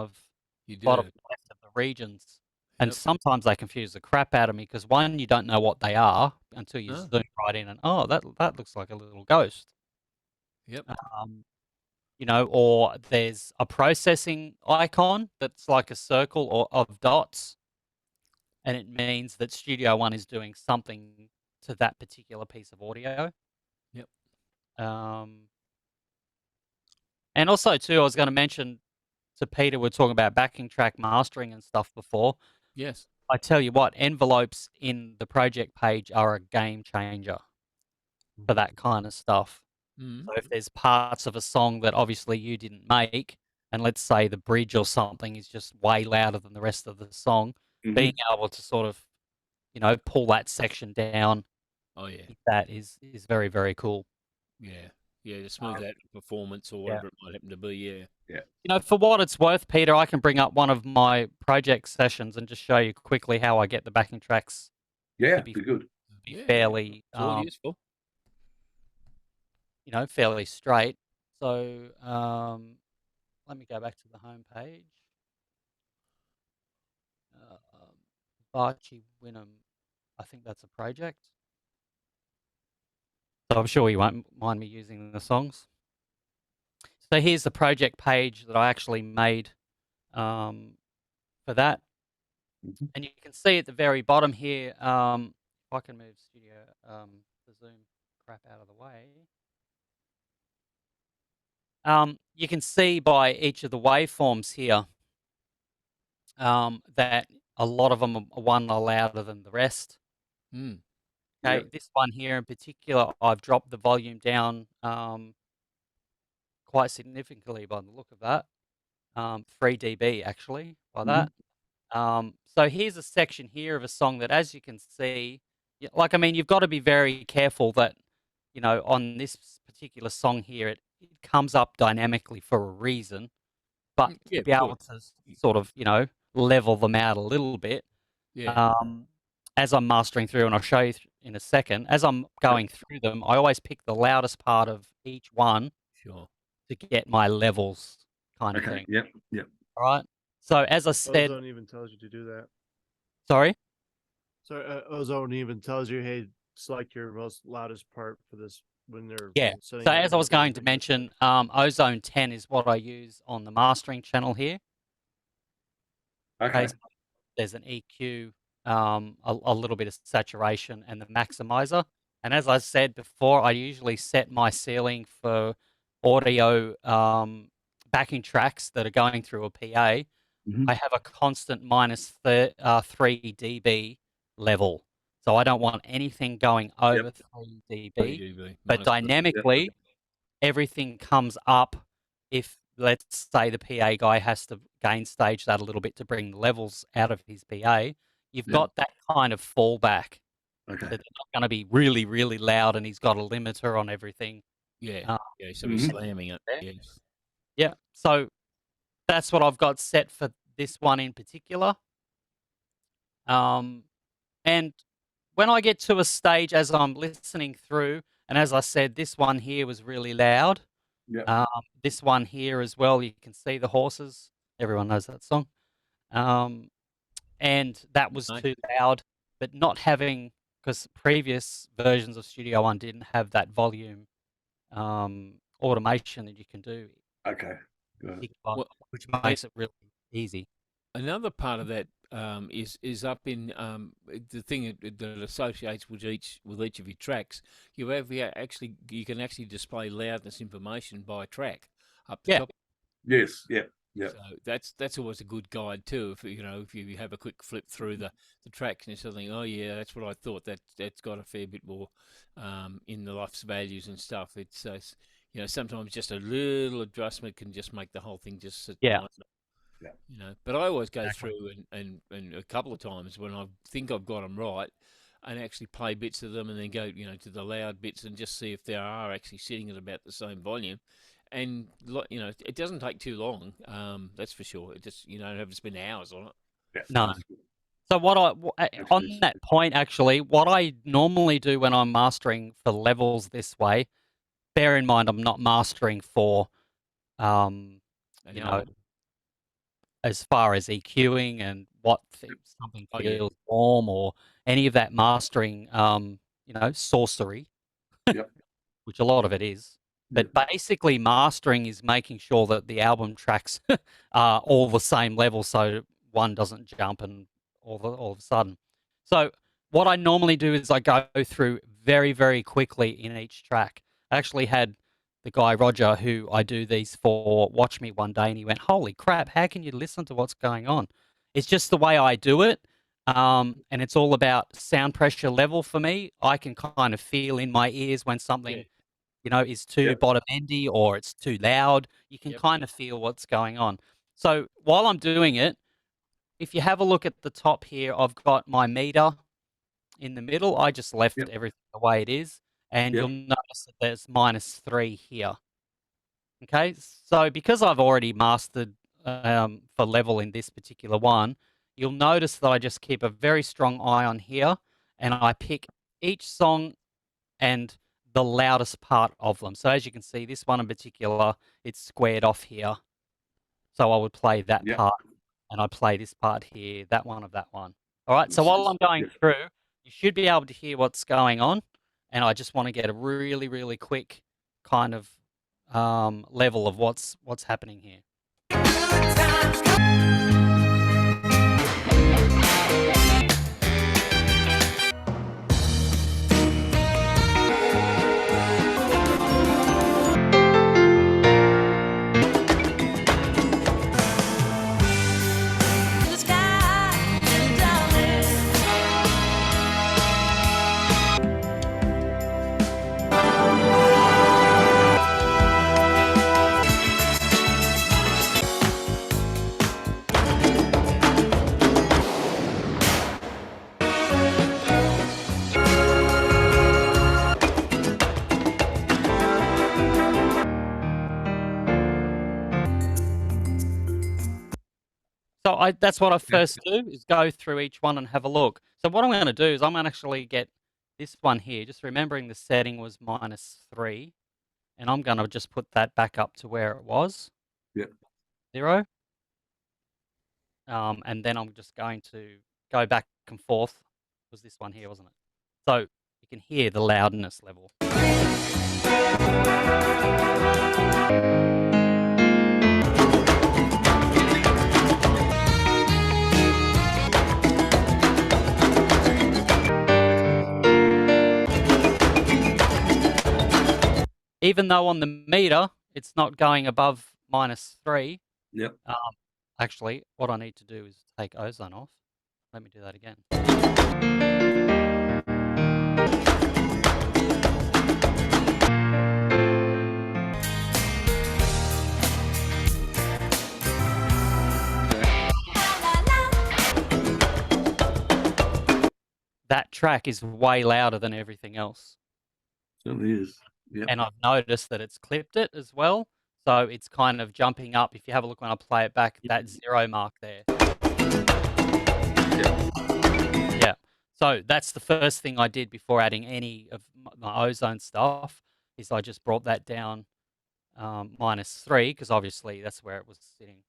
You do. left of the regions. And Yep. sometimes they confuse the crap out of me because one, you don't know what they are until you Oh. zoom right in and that looks like a little ghost. Yep. Or there's a processing icon that's like a circle or of dots, and it means that Studio One is doing something to that particular piece of audio. Yep. And also too, I was going to mention to Peter, we're talking about backing track mastering and stuff before. Yes. I tell you what, envelopes in the project page are a game changer for that kind of stuff. So if there's parts of a song that obviously you didn't make, and let's say the bridge or something is just way louder than the rest of the song, being able to sort of, pull that section down, Oh yeah. that is very, very cool. Yeah. Yeah. To smooth out the performance or whatever it might happen to be. Yeah. Yeah. For what it's worth, Peter, I can bring up one of my project sessions and just show you quickly how I get the backing tracks Yeah. to be Good. fairly, It's all useful. fairly straight. So let me go back to the home page. Archie Wynnum, I think that's a project. So I'm sure you won't mind me using the songs. So here's the project page that I actually made for that. And you can see at the very bottom here, if I can move the Zoom crap out of the way. You can see by each of the waveforms here that a lot of them are one are louder than the rest. Mm. Okay, Yep. this one here in particular, I've dropped the volume down quite significantly by the look of that. 3 dB actually by that. So here's a section here of a song that, as you can see, like, I mean, you've got to be very careful that, on this particular song here, it comes up dynamically for a reason, but Yeah, to be of able course. to sort of, level them out a little bit, Yeah. as I'm mastering through, and I'll show you in a second, as I'm going through them, I always pick the loudest part of each one Sure. to get my levels kind of Okay. thing. Yep. Yep. All right. So as I said, Ozone even tells you to do that. sorry. So Ozone even tells you, hey, select your most loudest part for this when they're Yeah. setting So up as I was levels going and to things like mention, Ozone 10 is what I use on the mastering channel here. Okay. Okay. There's an EQ, a little bit of saturation, and the maximizer. And as I said before, I usually set my ceiling for audio backing tracks that are going through a PA. Mhm. I have a constant minus 3 dB level. So I don't want anything going over 3 dB. 3 dB. But minus 3. dynamically, everything comes up if, let's say, the PA guy has to gain stage that a little bit to bring the levels out of his PA. You've got that kind of fallback Okay. that they're not going to be really, really loud, and he's got a limiter on everything. Yeah. Yeah. So we're Mhm. slamming it. There. Yes. Yeah. So that's what I've got set for this one in particular. And when I get to a stage as I'm listening through, and as I said, this one here was really loud. Yep. This one here as well, you can see the horses. Everyone knows that song. And that was Nice. too loud, but not having, because previous versions of Studio One didn't have that volume automation that you can do, Okay. Good. Well, which makes it really easy. another part of that is up in the thing that associates with each of your tracks. You can actually display loudness information by track up the Yeah. top. Yes. Yep. Yep. So that's always a good guide too. If you have a quick flip through the tracks and you're something, oh yeah, that's what I thought. That's got a fair bit more in the life's values and stuff. It's sometimes just a little adjustment can just make the whole thing just sit nicer. Yeah. But I always go Exactly. through and a couple of times when I think I've got them right, and actually play bits of them and then go to the loud bits and just see if they are actually sitting at about the same volume. And it doesn't take too long. That's for sure. It just you don't have to spend hours on it. Yeah. No. That's good. So on that point, actually, what I normally do when I'm mastering for levels this way, bear in mind I'm not mastering for, An album. as far as EQing and what something Oh, yeah. feels warm or any of that mastering, sorcery, Yep. which a lot of it is. But basically, mastering is making sure that the album tracks are all the same level, so one doesn't jump and all of a sudden. So what I normally do is I go through very, very quickly in each track. I actually had the guy Roger, who I do these for, watch me one day, and he went, "Holy crap! How can you listen to what's going on?" It's just the way I do it, and it's all about sound pressure level for me. I can kind of feel in my ears when something is too bottom endy or it's too loud. You can kind of feel what's going on. So while I'm doing it, if you have a look at the top here, I've got my meter in the middle. I just left everything the way it is, and you'll notice that there's -3 here. Okay, so because I've already mastered for level in this particular one, you'll notice that I just keep a very strong eye on here, and I pick each song and the loudest part of them. So as you can see, this one in particular, it's squared off here. So I would play that part, and I play this part here, that one of that one. All right, so while I'm going through, you should be able to hear what's going on, and I just want to get a really, really quick kind of level of what's happening here. So that's what I first do, is go through each one and have a look. So what I'm going to do is I'm going to actually get this one here, just remembering the setting was -3, and I'm going to just put that back up to where it was. Yep. 0. And then I'm just going to go back and forth. It was this one here, wasn't it? So you can hear the loudness level. Even though on the meter it's not going above -3. Yep. Actually, what I need to do is take ozone off. Let me do that again. That track is way louder than everything else. Certainly is. Yep. And I've noticed that it's clipped it as well. So it's kind of jumping up. If you have a look when I play it back, that 0 mark there. Yeah. So that's the first thing I did before adding any of my ozone stuff, is I just brought that down -3, because obviously that's where it was sitting.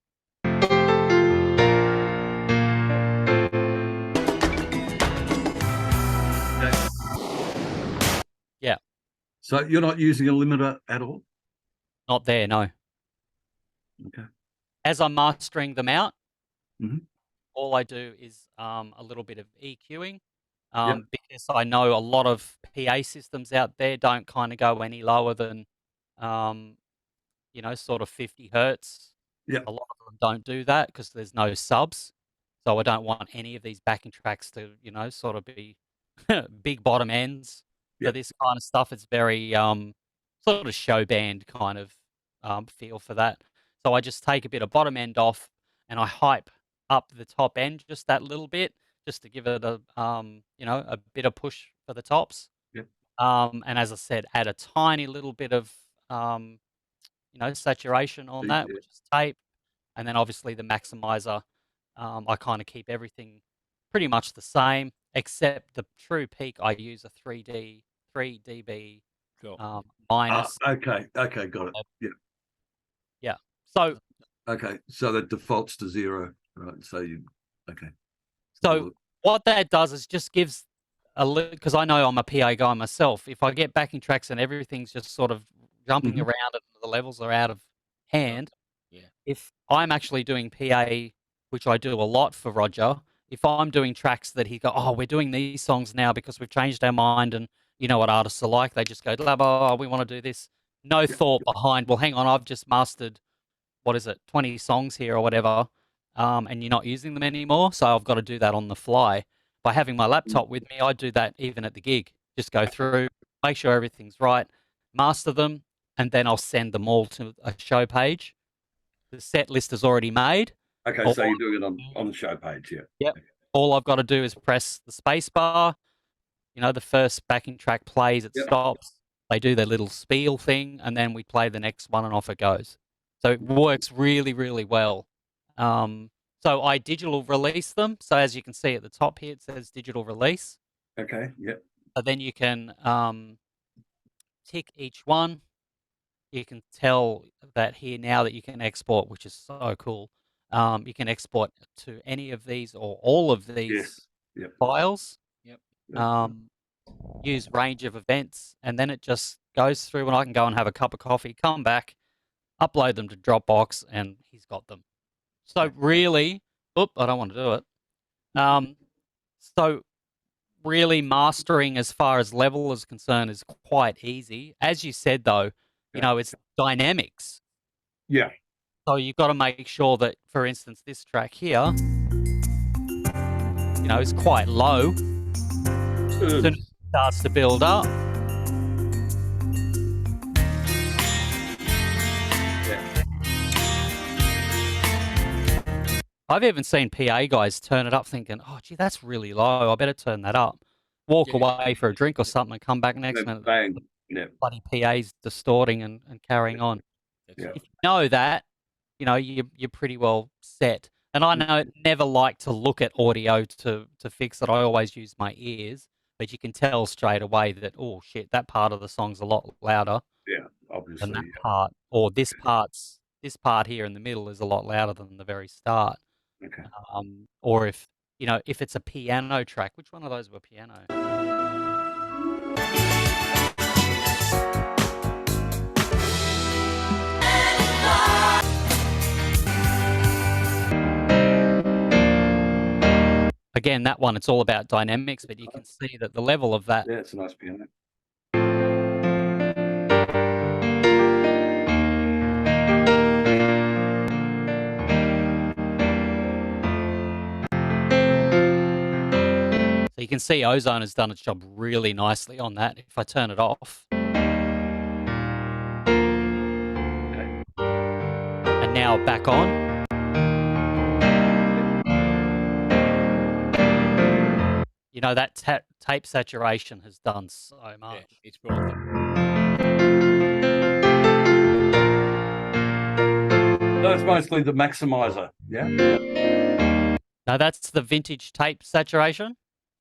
Yeah. So you're not using a limiter at all? Not there, no. Okay. As I'm mastering them out, all I do is a little bit of EQing, because I know a lot of PA systems out there don't kind of go any lower than, sort of 50 hertz. Yeah. A lot of them don't do that because there's no subs. So I don't want any of these backing tracks to, sort of be big bottom ends. For this kind of stuff, it's very sort of show band kind of feel for that. So I just take a bit of bottom end off and I hype up the top end just that little bit, just to give it a a bit of push for the tops. Yep. And as I said, add a tiny little bit of saturation on that, which is tape, and then obviously the maximizer. I kind of keep everything pretty much the same, except the true peak. I use a 3 dB minus. Okay, got it. Yeah. So okay, so that defaults to 0, right? So okay. So what that does is just gives a little, because I know I'm a PA guy myself. If I get backing tracks and everything's just sort of jumping around and the levels are out of hand, if I'm actually doing PA, which I do a lot for Roger, if I'm doing tracks that he go, oh, we're doing these songs now because we've changed our mind, and you know what artists are like, they just go, blah, blah, blah, we want to do this. No thought behind, well, hang on, I've just mastered, 20 songs here or whatever, and you're not using them anymore, so I've got to do that on the fly. By having my laptop with me, I do that even at the gig. Just go through, make sure everything's right, master them, and then I'll send them all to a show page. The set list is already made. Okay, so you're doing it on the show page, Yep. All I've got to do is press the space bar. The first backing track plays, it stops. They do their little spiel thing, and then we play the next one, and off it goes. So it works really, really well. So I digital release them. So as you can see at the top here, it says digital release. Okay, yep. So then you can tick each one. You can tell that here now that you can export, which is so cool. You can export to any of these or all of these files. Yep. Use range of events, and then it just goes through, and I can go and have a cup of coffee, come back, upload them to Dropbox, and he's got them. So really, I don't want to do it. So really mastering as far as level is concerned is quite easy. As you said, though, it's dynamics. Yeah. So you've got to make sure that, for instance, this track here, is quite low. As soon as it starts to build up. I've even seen PA guys turn it up thinking, oh, gee, that's really low. I better turn that up. Walk away for a drink or something and come back next minute. Bang. Bloody PA's distorting and carrying on. Yeah. If you know that, you're pretty well set. And I know never like to look at audio to fix it. I always use my ears, but you can tell straight away that, oh shit, that part of the song's a lot louder Yeah, than obviously. that Yeah. part, or this part here in the middle is a lot louder than the very start. Okay. Or if if it's a piano track, which one of those were piano? Again, that one, it's all about dynamics, but you can see that the level of that. Yeah, it's a nice piano. So you can see Ozone has done its job really nicely on that. If I turn it off. And now back on. You know, that tape saturation has done so much. Yeah, it's brought them. That's mostly the maximizer, yeah? No, that's the vintage tape saturation.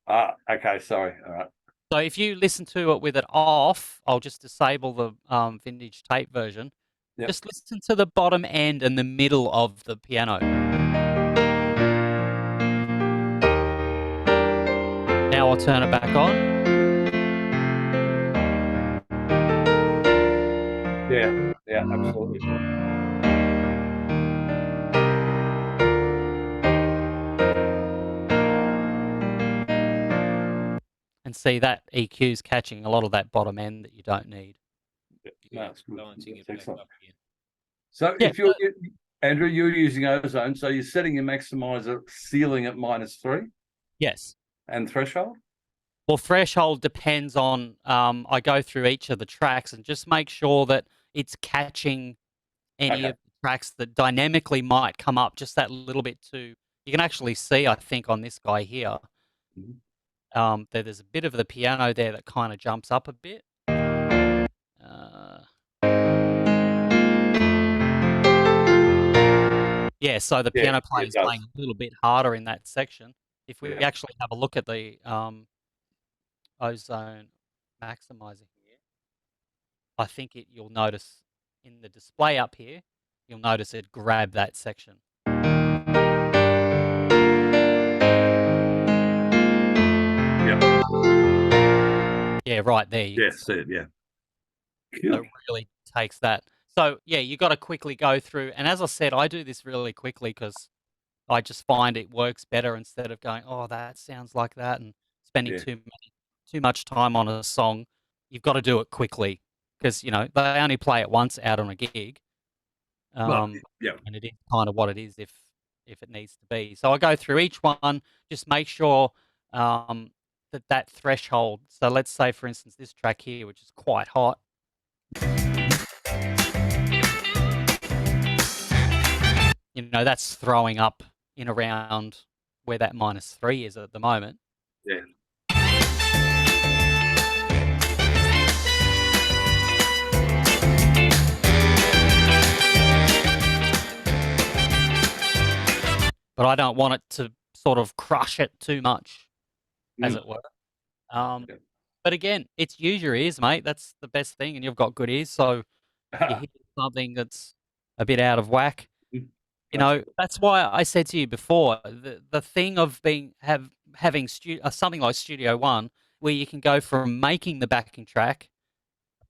Ah, okay, sorry. All right. So if you listen to it with it off, I'll just disable the vintage tape version. Yep. Just listen to the bottom end and the middle of the piano. Now I'll turn it back on. Yeah, absolutely. And see that EQ's catching a lot of that bottom end that you don't need. No, it's good. Balancing it That's back excellent. up again. So Yeah. if you're Andrew, you're using Ozone, so you're setting your maximizer ceiling at -3 Yes. and threshold? Well, threshold depends on, I go through each of the tracks and just make sure that it's catching any Okay. of the tracks that dynamically might come up just that little bit too. You can actually see, I think, on this guy here, Mhm. that there's a bit of the piano there that kind of jumps up a bit. Yeah, so the piano player is playing a little bit harder in that section. If we actually have a look at the Ozone maximizer here, I think you'll notice in the display up here, you'll notice it grab that section. Yeah, right there. You Yeah, can see it, yeah. So it really takes that. So yeah, you got to quickly go through. And as I said, I do this really quickly because I just find it works better instead of going, oh, that sounds like that, and spending Yeah. too much time on a song. You've got to do it quickly because they only play it once out on a gig. Well, yeah. And it is kind of what it is if it needs to be. So I go through each one, just make sure that threshold. So let's say, for instance, this track here, which is quite hot. That's throwing up in around where that -3 is at the moment. Yeah. But I don't want it to sort of crush it too much, as it were. But again, it's use your ears, mate. That's the best thing, and you've got good ears, so if you hear something that's a bit out of whack, that's why I said to you before, the thing of having something like Studio One, where you can go from making the backing track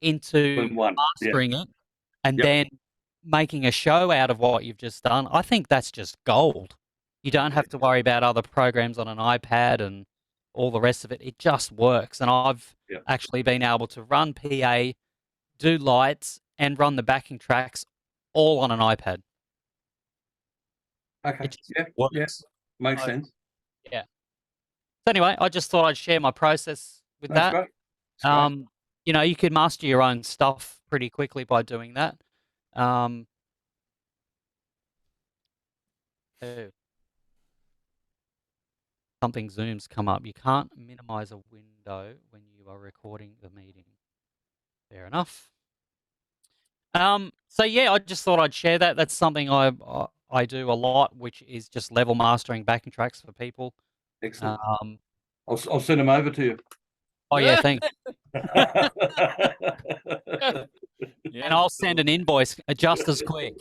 into mastering it, and then making a show out of what you've just done. I think that's just gold. You don't have to worry about other programs on an iPad and all the rest of it. It just works. And I've actually been able to run PA, do lights, and run the backing tracks all on an iPad. Okay. Works. Yes. Makes sense. Yeah. So anyway, I just thought I'd share my process with that. Great. You could master your own stuff pretty quickly by doing that. Something Zoom's come up. You can't minimize a window when you are recording the meeting. Fair enough. So yeah, I just thought I'd share that. That's something I do a lot, which is just level mastering backing tracks for people. Excellent. Um, I'll send them over to you. oh yeah, thanks. Yeah. And I'll send an invoice just as quick.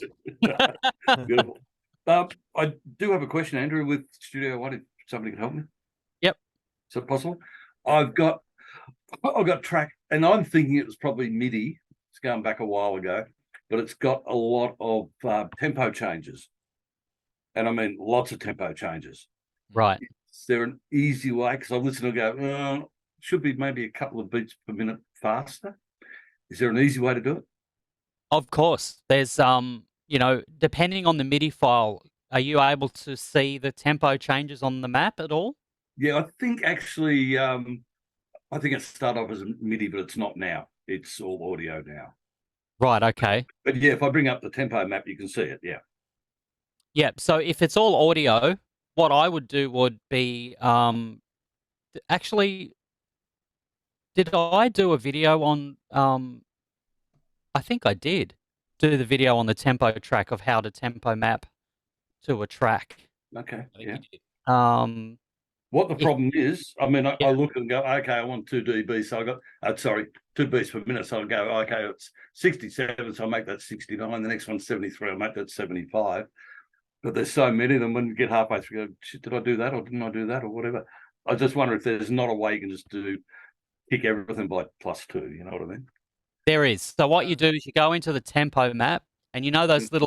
Beautiful. I do have a question, Andrew, with Studio One, if somebody can help me. Yep. Is that possible? I've got track, and I'm thinking it was probably MIDI. It's going back a while ago, but it's got a lot of tempo changes. And I mean, lots of tempo changes. Right. Is there an easy way? Because I listen and go, should be maybe a couple of beats per minute faster. Is there an easy way to do it? Of course. There's depending on the MIDI file, are you able to see the tempo changes on the map at all? Yeah, I think actually, I think it started off as a MIDI, but it's not now. It's all audio now. Right, okay. But yeah, if I bring up the tempo map, you can see it. Yeah. Yeah, so if it's all audio, what I would do would be actually, did I do a video on I think I did do the video on the tempo track of how to tempo map to a track. Okay. I think Yeah. you did. What the If- problem is, I mean, I Yeah. look and go, okay, I want 2 dB. So I got, 2 beats per minute. So I go, okay, it's 67. So I make that 69. The next one's 73. I make that 75. But there's so many of them, when you get halfway through, go, shit, did I do that or didn't I do that or whatever? I just wonder if there's not a way you can just kick everything by +2. You know what I mean? There is. So what you do is you go into the tempo map, and you know those the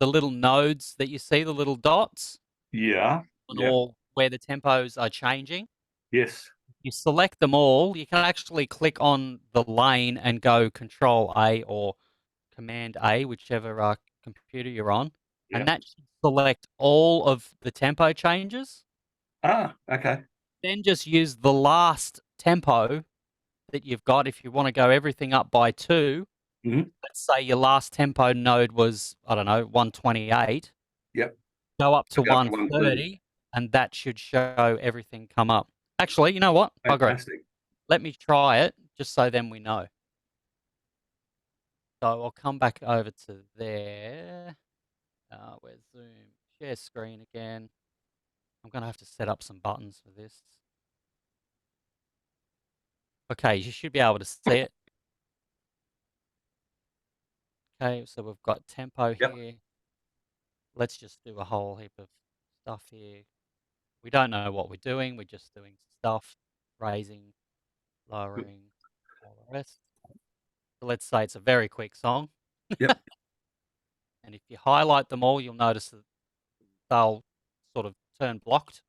little nodes that you see, the little dots Yeah. on Yeah. all where the tempos are changing. Yes. You select them all. You can actually click on the lane and go Control A or Command A, whichever computer you're on, Yeah. and that should select all of the tempo changes. Okay. Then just use the last tempo that you've got. If you want to go everything up by 2, Mhm. let's say your last tempo node was, I don't know, 128. Yep. Go up to Go up to 130, and that should show everything come up. Actually, you know what? Bugger it. Fantastic. Let me try it, just so then we know. So I'll come back over to there. Where's Zoom? Share screen again. I'm going to have to set up some buttons for this. Okay, you should be able to see it. Okay, so we've got tempo Yep. here. Let's just do a whole heap of stuff here. We don't know what we're doing. We're just doing stuff, raising, lowering, all the rest. So let's say it's a very quick song. Yep. And if you highlight them all, you'll notice that they'll sort of turn blocked.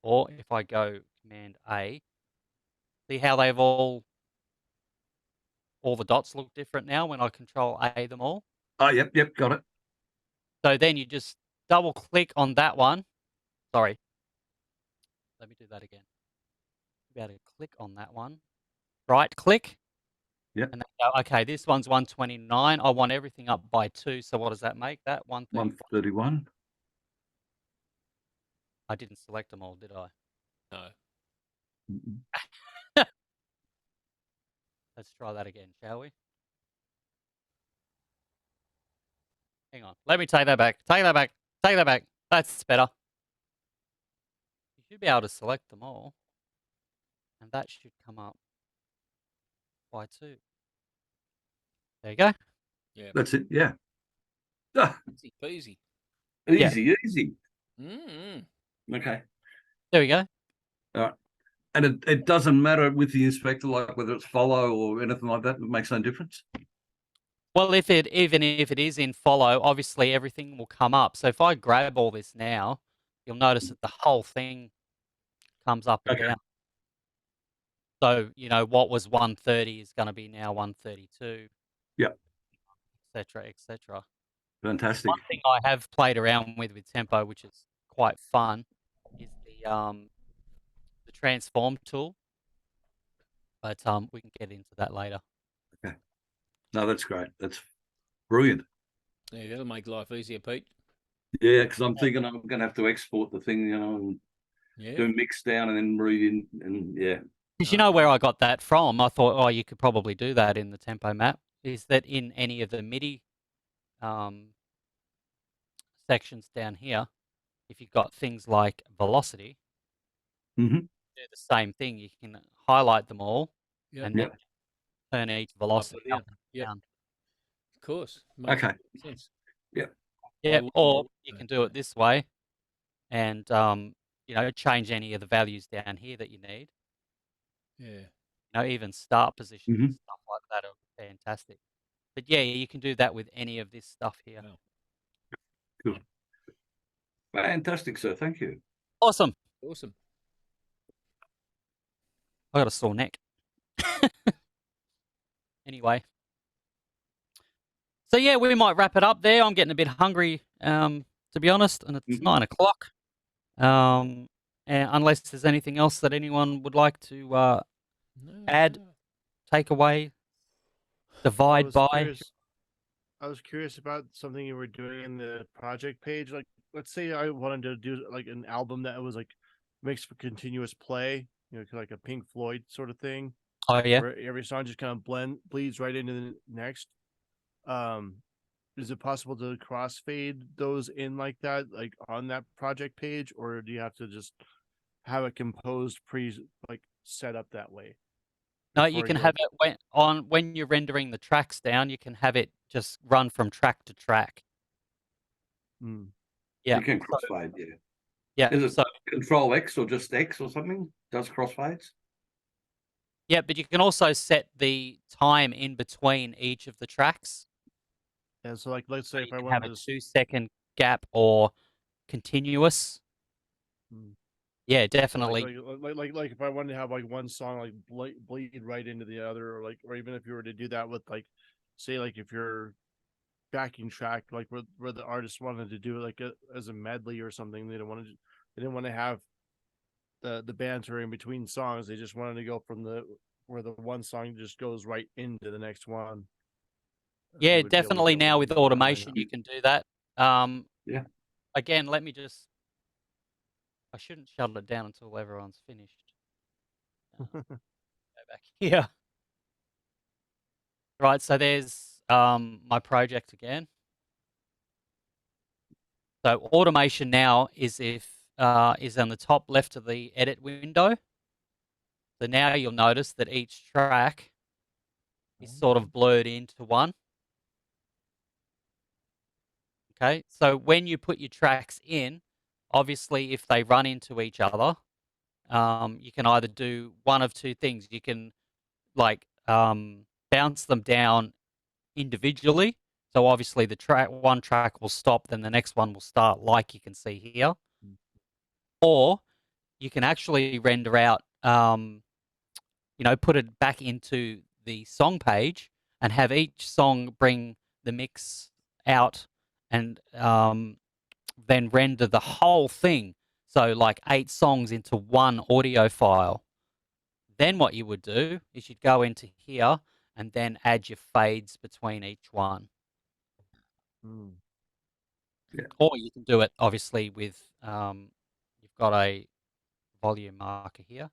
Or if I go Command A, see how they've all the dots look different now when I Control A them all. Oh, yep. Got it. So then you just double click on that one. Sorry. Let me do that again. You'll be able to click on that one. Right click. Yep. And then go, okay, this one's 129. I want everything up by 2. So what does that make that? 130. 131. I didn't select them all, did I? No. Mm-mm. Let's try that again, shall we? Hang on. Let me take that back. Take that back. Take that back. That's better. You should be able to select them all. And that should come up by 2. There you go. Yeah. That's it. Yeah. Ah, Easy peasy. Yeah. easy. Okay. There we go. And it doesn't matter with the inspector, like whether it's follow or anything like that. It makes no difference. Well, even if it is in follow, obviously everything will come up. So if I grab all this now, you'll notice that the whole thing comes up and Okay. down. So, what was 130 is going to be now 132. Yep. Et cetera, et cetera. Fantastic. One thing I have played around with tempo, which is quite fun, is the transform tool. But we can get into that later. Okay. No, that's great. That's brilliant. Yeah, that'll make life easier, Pete. Yeah, because I'm thinking I'm going to have to export the thing, and Yeah. do mix down and then read in, and yeah. Because you know where I got that from? I thought, oh, you could probably do that in the tempo map. Is that in any of the MIDI sections down here, if you've got things like velocity, Mm-hmm. do the same thing. You can highlight them all Yep. and then turn each velocity it in. up and Yep. down. Of course. Makes Okay. sense. Yep. Yeah, wouldn't or have you thought can that, do it this way and change any of the values down here that you need. Yeah. Even start positions Mhm. and stuff like that are fantastic. But yeah, you can do that with any of this stuff here. Wow. Cool. Fantastic, sir. Thank you. Awesome. Awesome. I got a sore neck. Anyway. So yeah, we might wrap it up there. I'm getting a bit hungry, to be honest, and it's Mhm. 9:00. And unless there's anything else that anyone would like to No, add, no. take away, I divide was by. curious. I was curious about something you were doing in the project page. Like, let's say I wanted to do like an album that was like makes for continuous play, like a Pink Floyd sort of thing, Oh yeah. where every song just kind of bleeds right into the next. Um, is it possible to crossfade those in like that, like on that project page, or do you have to just have it composed like set up that way? No, you before can have it when you're rendering the tracks down. You can have it just run from track to track. Hmm. Yeah. You can crossfade, yeah. Yeah. Is it So Control X or just X or something? Does crossfades? yeah, but you can also set the time in between each of the tracks. And so, like, let's So say you if I can have wanted a to 2-second gap or continuous. Hmm. Yeah, So definitely. like if I wanted to have like one song like bleed right into the other, or even if you were to do that with like, say like if you're backing track, like where the artist wanted to do it like as a medley or something, they didn't want to have the banter in between songs. They just wanted to go from where the one song just goes right into the next one. They Yeah, would be able to definitely do now with something like automation that. you can do that. Yeah. Again, let me just. I shouldn't shut it down until everyone's finished. Go back here. Right, so there's my project again. So automation now is is on the top left of the edit window. So now you'll notice that each track is sort of blurred into one. Okay, so when you put your tracks in, obviously if they run into each other, you can either do one of two things. You can like bounce them down individually. So obviously the one track will stop, then the next one will start, like you can see here. Or you can actually render out, put it back into the song page and have each song bring the mix out and then render the whole thing. So like 8 songs into one audio file. Then what you would do is you'd go into here and then add your fades between each one. Hmm. Yeah. Or you can do it obviously with, you've got a volume marker here.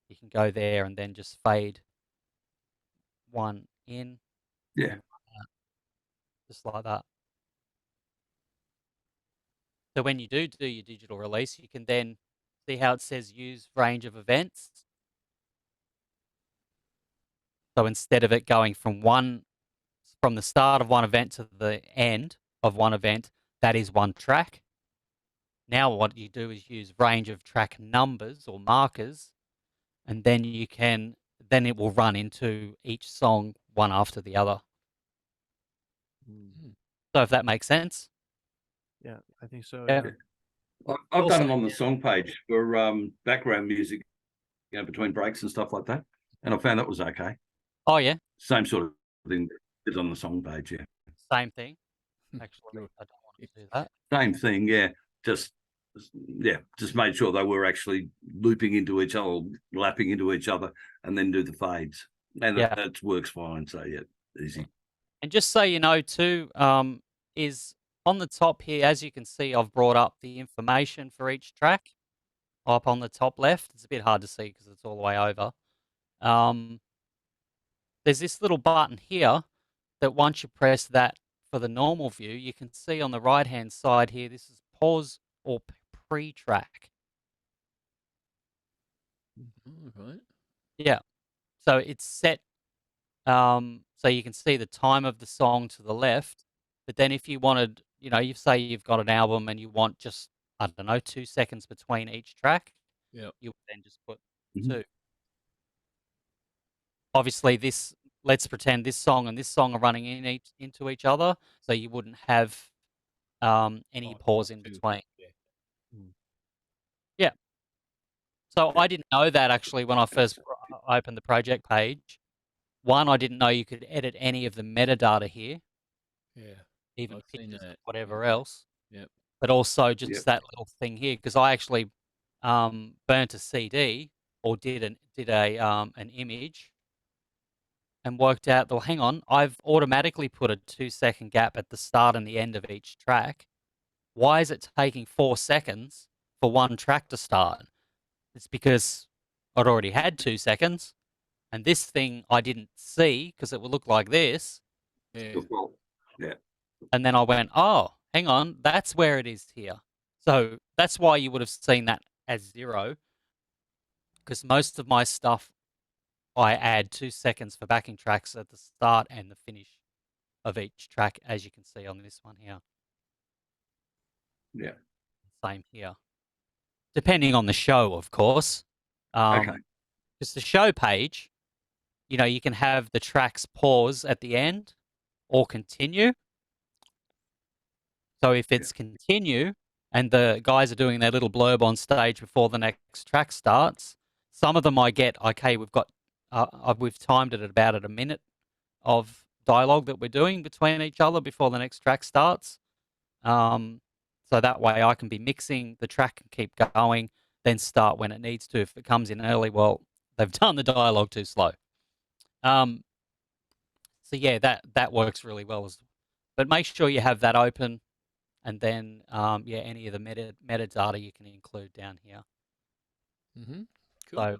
You can go there and then just fade one in. Yeah. And one out, just like that. So when you do your digital release, you can then see how it says use range of events. So instead of it going from the start of one event to the end of one event, that is one track. Now what you do is use range of track numbers or markers, and then it will run into each song one after the other. Hmm. So if that makes sense. Yeah, I think so. Yeah. Yeah. I've done Also, it on the song page for background music, between breaks and stuff like that, and I found that was okay. Oh yeah, Same sort of thing is on the song page, yeah. same thing. Actually, Good. I don't want to do that. Same thing, yeah. Just made sure they were actually looping into each other, lapping into each other, and then do the fades. And Yeah. that works fine. So yeah, easy. And just so you know too, is on the top here, as you can see, I've brought up the information for each track up on the top left. It's a bit hard to see because it's all the way over. There's this little button here that once you press that for the normal view, you can see on the right-hand side here, this is pause or pre-track. All right. Yeah. So it's set, so you can see the time of the song to the left. But then if you wanted, you say you've got an album and you want just, I don't know, 2 seconds between each track, Yeah. you would then just put Mhm. 2. Obviously, let's pretend this song and this song are running into each other, so you wouldn't have any Oh, pause in 2. between. Yeah. Yeah. So Yeah. I didn't know that actually when I first opened the project page. One, I didn't know you could edit any of the metadata here, Yeah. even I've seen pictures, that. whatever else. Yep. But also just Yep. that little thing here, because I actually burnt a CD or did an image and worked out, well, hang on, I've automatically put a 2-second gap at the start and the end of each track. Why is it taking 4 seconds for one track to start? It's because I'd already had 2 seconds, and this thing I didn't see because it would look like this. Yeah. Well, yeah. And then I went, oh, hang on, that's where it is here. So that's why you would have seen that as 0, because most of my stuff, I add 2 seconds for backing tracks at the start and the finish of each track, as you can see on this one here. Yeah. Same here. Depending on the show, of course. Okay. Because the show page, you can have the tracks pause at the end or continue. So if it's continue and the guys are doing their little blurb on stage before the next track starts, some of them I get, okay, we've timed it at a minute of dialogue that we're doing between each other before the next track starts. So that way I can be mixing the track and keep going, then start when it needs to. If it comes in early, well, they've done the dialogue too slow. So yeah, that works really well. But make sure you have that open, and then any of the metadata you can include down here. Mm-hmm. Cool. So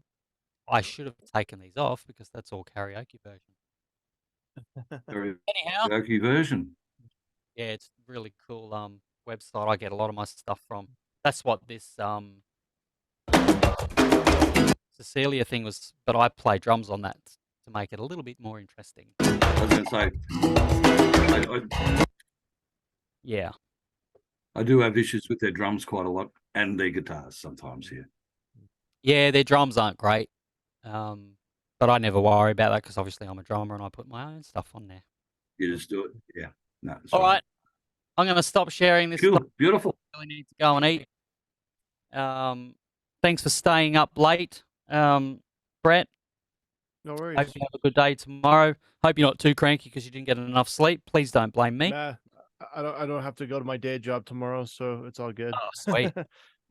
I should have taken these off because that's all karaoke version. Anyhow, Karaoke version. yeah, it's really cool website. I get a lot of my stuff from. That's what this Cecilia thing was, but I play drums on that to make it a little bit more interesting. I was going to say, Yeah. I do have issues with their drums quite a lot and their guitars sometimes here. Yeah, their drums aren't great. But I never worry about that because obviously I'm a drummer and I put my own stuff on there. You just do it. Yeah. No. All right. I'm going to stop sharing this. Cool. Stuff. Beautiful. I really need to go and eat. Thanks for staying up late, Brett. No worries. Hope you have a good day tomorrow. Hope you're not too cranky because you didn't get enough sleep. Please don't blame me. Nah, I don't have to go to my day job tomorrow, so it's all good. Oh, sweet.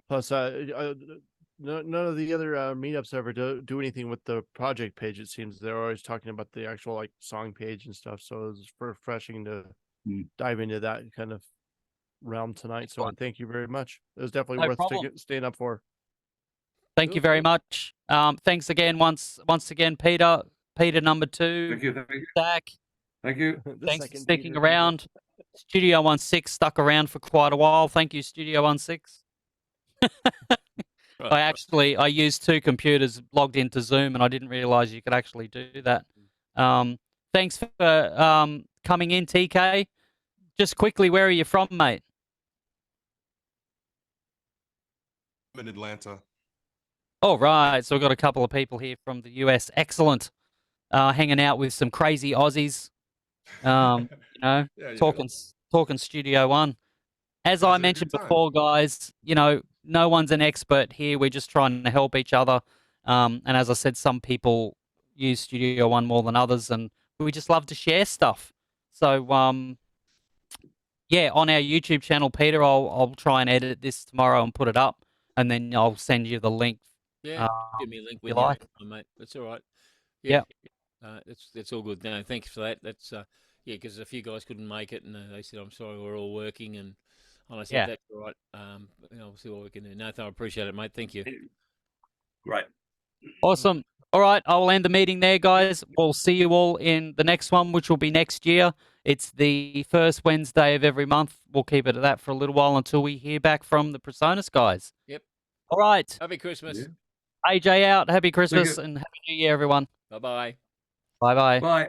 Plus, none of the other meetups ever do anything with the project page. It seems they're always talking about the actual like song page and stuff. So it's refreshing to dive into that kind of realm tonight. So thank you very much. It was definitely worth staying up for. Thank you very much. Thanks again, once again, Peter. Peter number 2. Thank you. Zach. Thank you. Thanks for sticking around. Studio 16 stuck around for quite a while. Thank you, Studio 16. I used 2 computers logged into Zoom, and I didn't realize you could actually do that. Thanks for coming in, TK. Just quickly, where are you from, mate? I'm in Atlanta. All right. So we've got a couple of people here from the US. Excellent. Hanging out with some crazy Aussies. Talking Studio One. As I mentioned before, guys, no one's an expert here. We're just trying to help each other. And as I said, some people use Studio One more than others, and we just love to share stuff. So, on our YouTube channel, Peter, I'll try and edit this tomorrow and put it up, and then I'll send you the link. Yeah, give me a link when you like. mate. That's all right. Yeah. It's all good. No, thanks for that. That's because a few guys couldn't make it, and they said, "I'm sorry, we're all working," and I said, "That's all right. We'll see what we can do." Nathan, I appreciate it, mate. Thank you. Great. Awesome. All right, I will end the meeting there, guys. We'll see you all in the next one, which will be next year. It's the first Wednesday of every month. We'll keep it at that for a little while until we hear back from the Presonus guys. Yep. All right. Happy Christmas. Yeah. AJ out. Happy Christmas you. and Happy New Year, everyone. Bye-bye. Bye-bye. Bye.